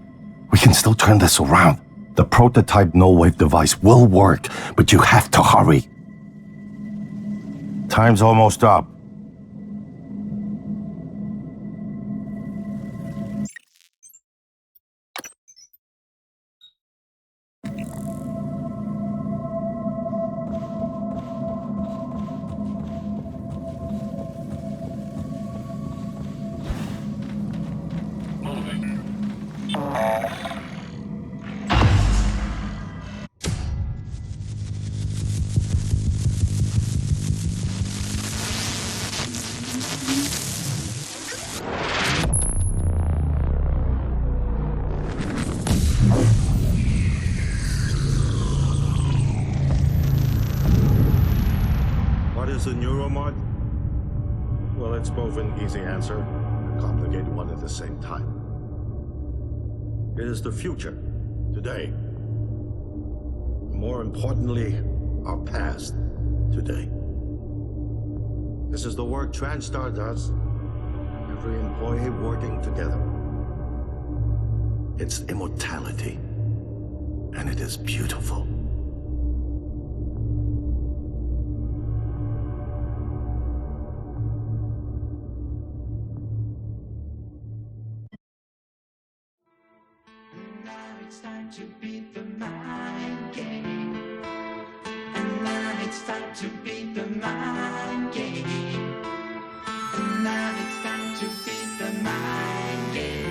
We can still turn this around. The prototype null-wave device will work, but you have to hurry. Time's almost up. What is a neuromod? Well, it's both an easy answer and a complicated one at the same time. It is the future, today. More importantly, our past, today. This is the work TranStar does. Every employee working together. It's immortality, and it is beautiful. It's time to beat the mind game. And now it's time to beat the mind game. And now it's time to beat the mind game.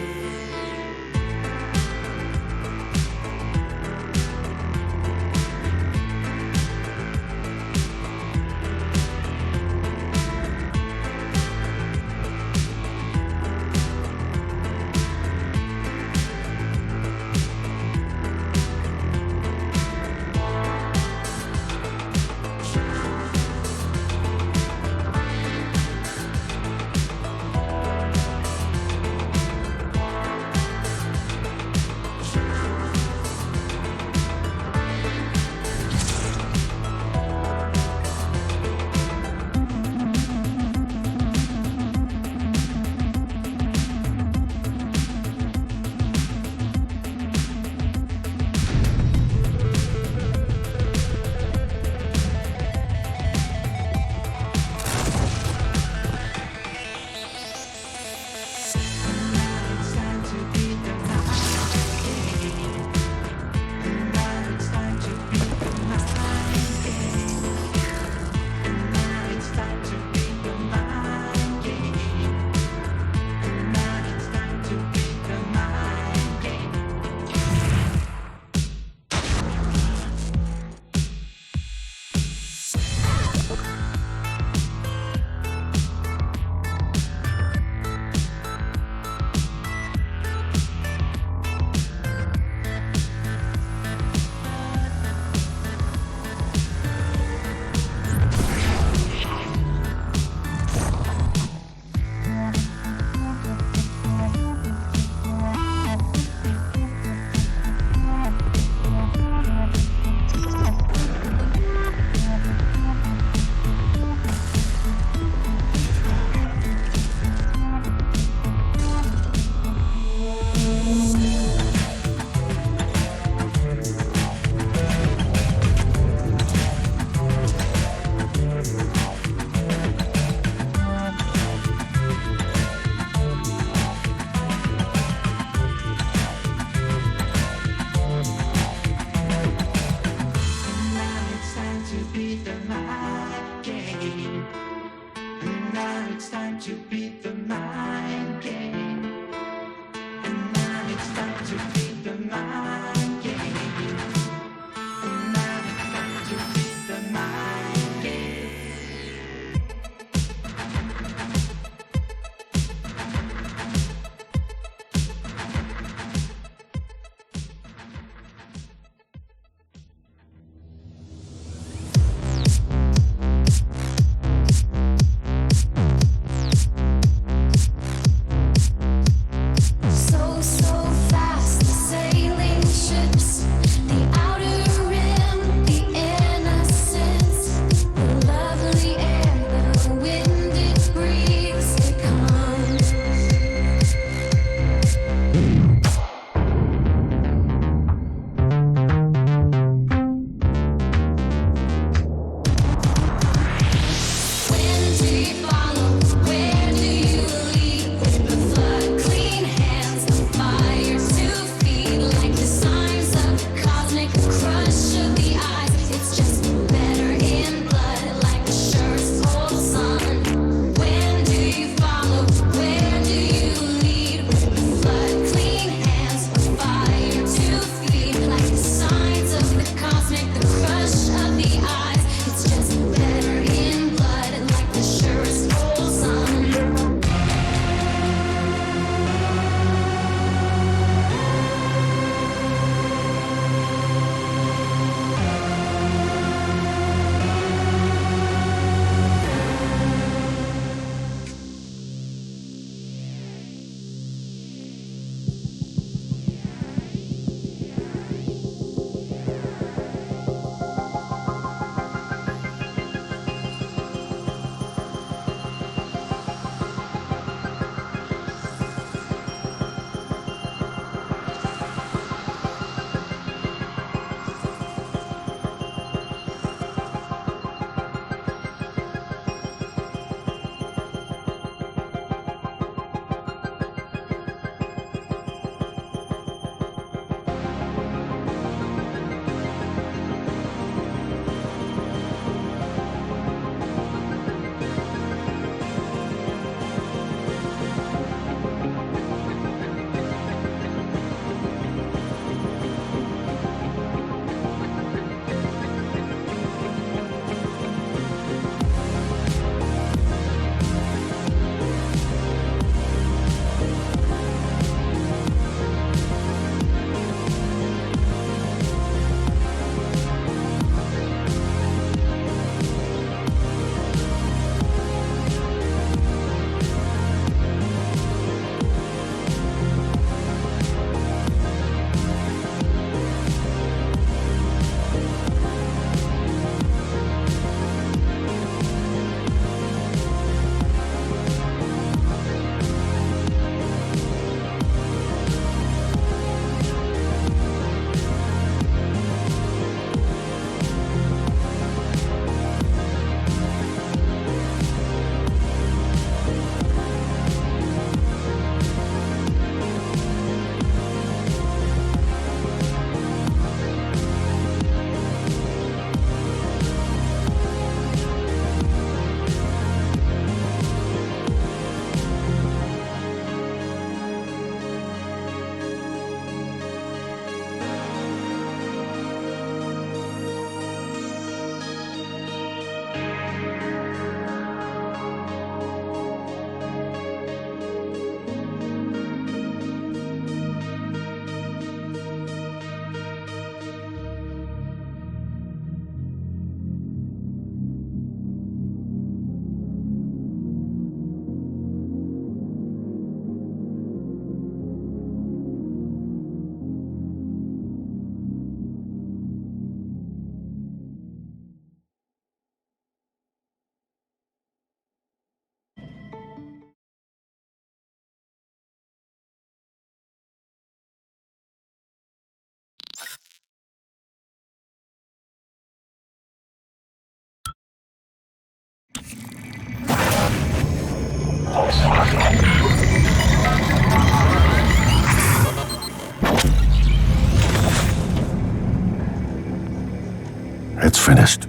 finished.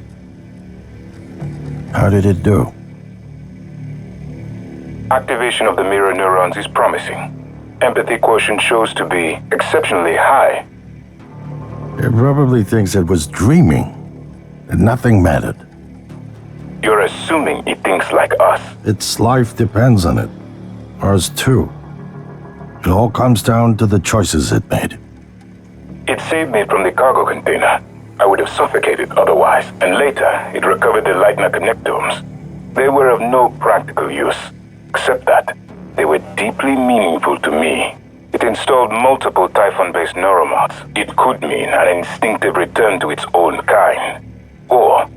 How did it do? Activation of the mirror neurons is promising. Empathy quotient shows to be exceptionally high. It probably thinks it was dreaming, and nothing mattered. You're assuming it thinks like us. Its life depends on it. Ours too. It all comes down to the choices it made. It saved me from the cargo container. I would have suffocated otherwise, and later it recovered the Lightner connectomes. They were of no practical use, except that they were deeply meaningful to me. It installed multiple Typhon-based neuromods. It could mean an instinctive return to its own kind, or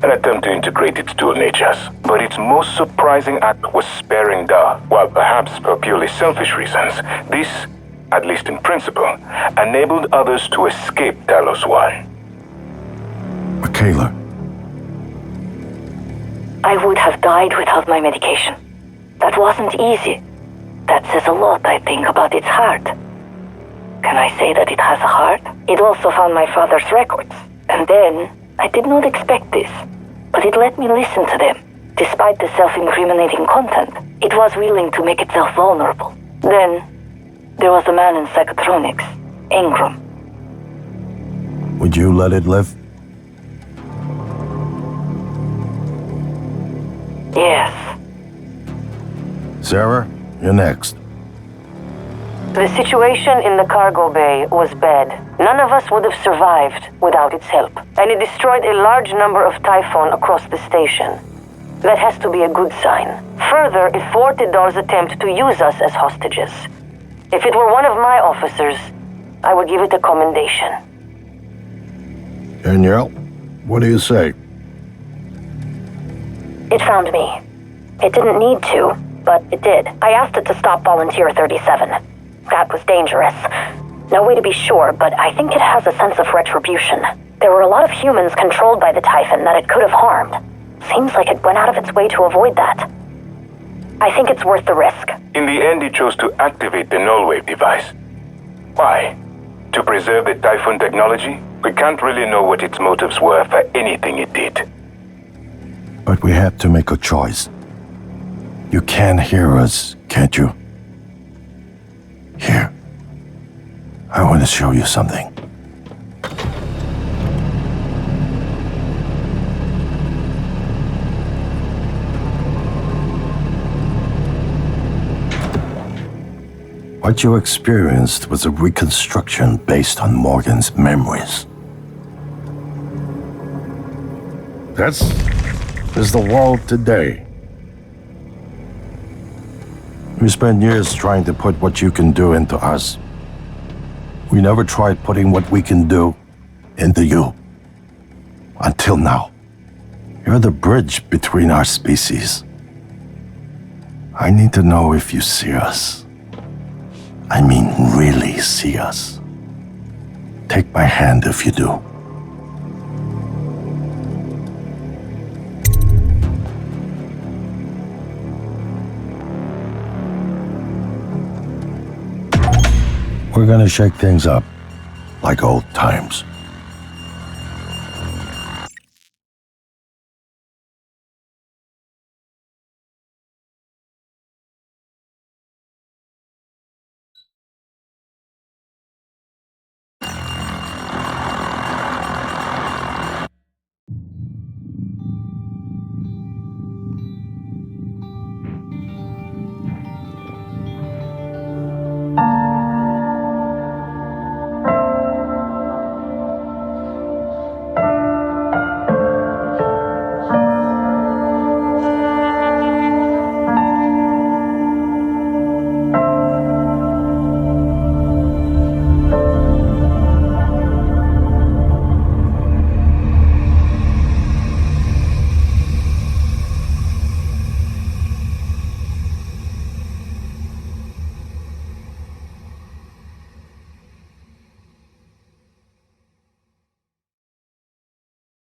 an attempt to integrate its dual natures. But its most surprising act was sparing Da. While perhaps for purely selfish reasons, this, at least in principle, enabled others to escape Talos I. Michaela. I would have died without my medication. That wasn't easy. That says a lot, I think, about its heart. Can I say that it has a heart? It also found my father's records. And then, I did not expect this, but it let me listen to them. Despite the self-incriminating content, it was willing to make itself vulnerable. Then, there was the man in psychotronics, Ingram. Would you let it live? Yes. Sarah, you're next. The situation in the cargo bay was bad. None of us would have survived without its help, and it destroyed a large number of Typhon across the station. That has to be a good sign. Further, it thwarted Dahl's attempt to use us as hostages. If it were one of my officers, I would give it a commendation. Danielle, what do you say? It found me. It didn't need to, but it did. I asked it to stop Volunteer 37. That was dangerous. No way to be sure, but I think it has a sense of retribution. There were a lot of humans controlled by the Typhon that it could have harmed. Seems like it went out of its way to avoid that. I think it's worth the risk. In the end, it chose to activate the null-wave device. Why? To preserve the Typhon technology? We can't really know what its motives were for anything it did. But we have to make a choice. You can hear us, can't you? Here. I want to show you something. What you experienced was a reconstruction based on Morgan's memories. This is the world today. We spent years trying to put what you can do into us. We never tried putting what we can do into you. Until now. You're the bridge between our species. I need to know if you see us. I mean, really see us. Take my hand if you do. We're gonna shake things up, like old times.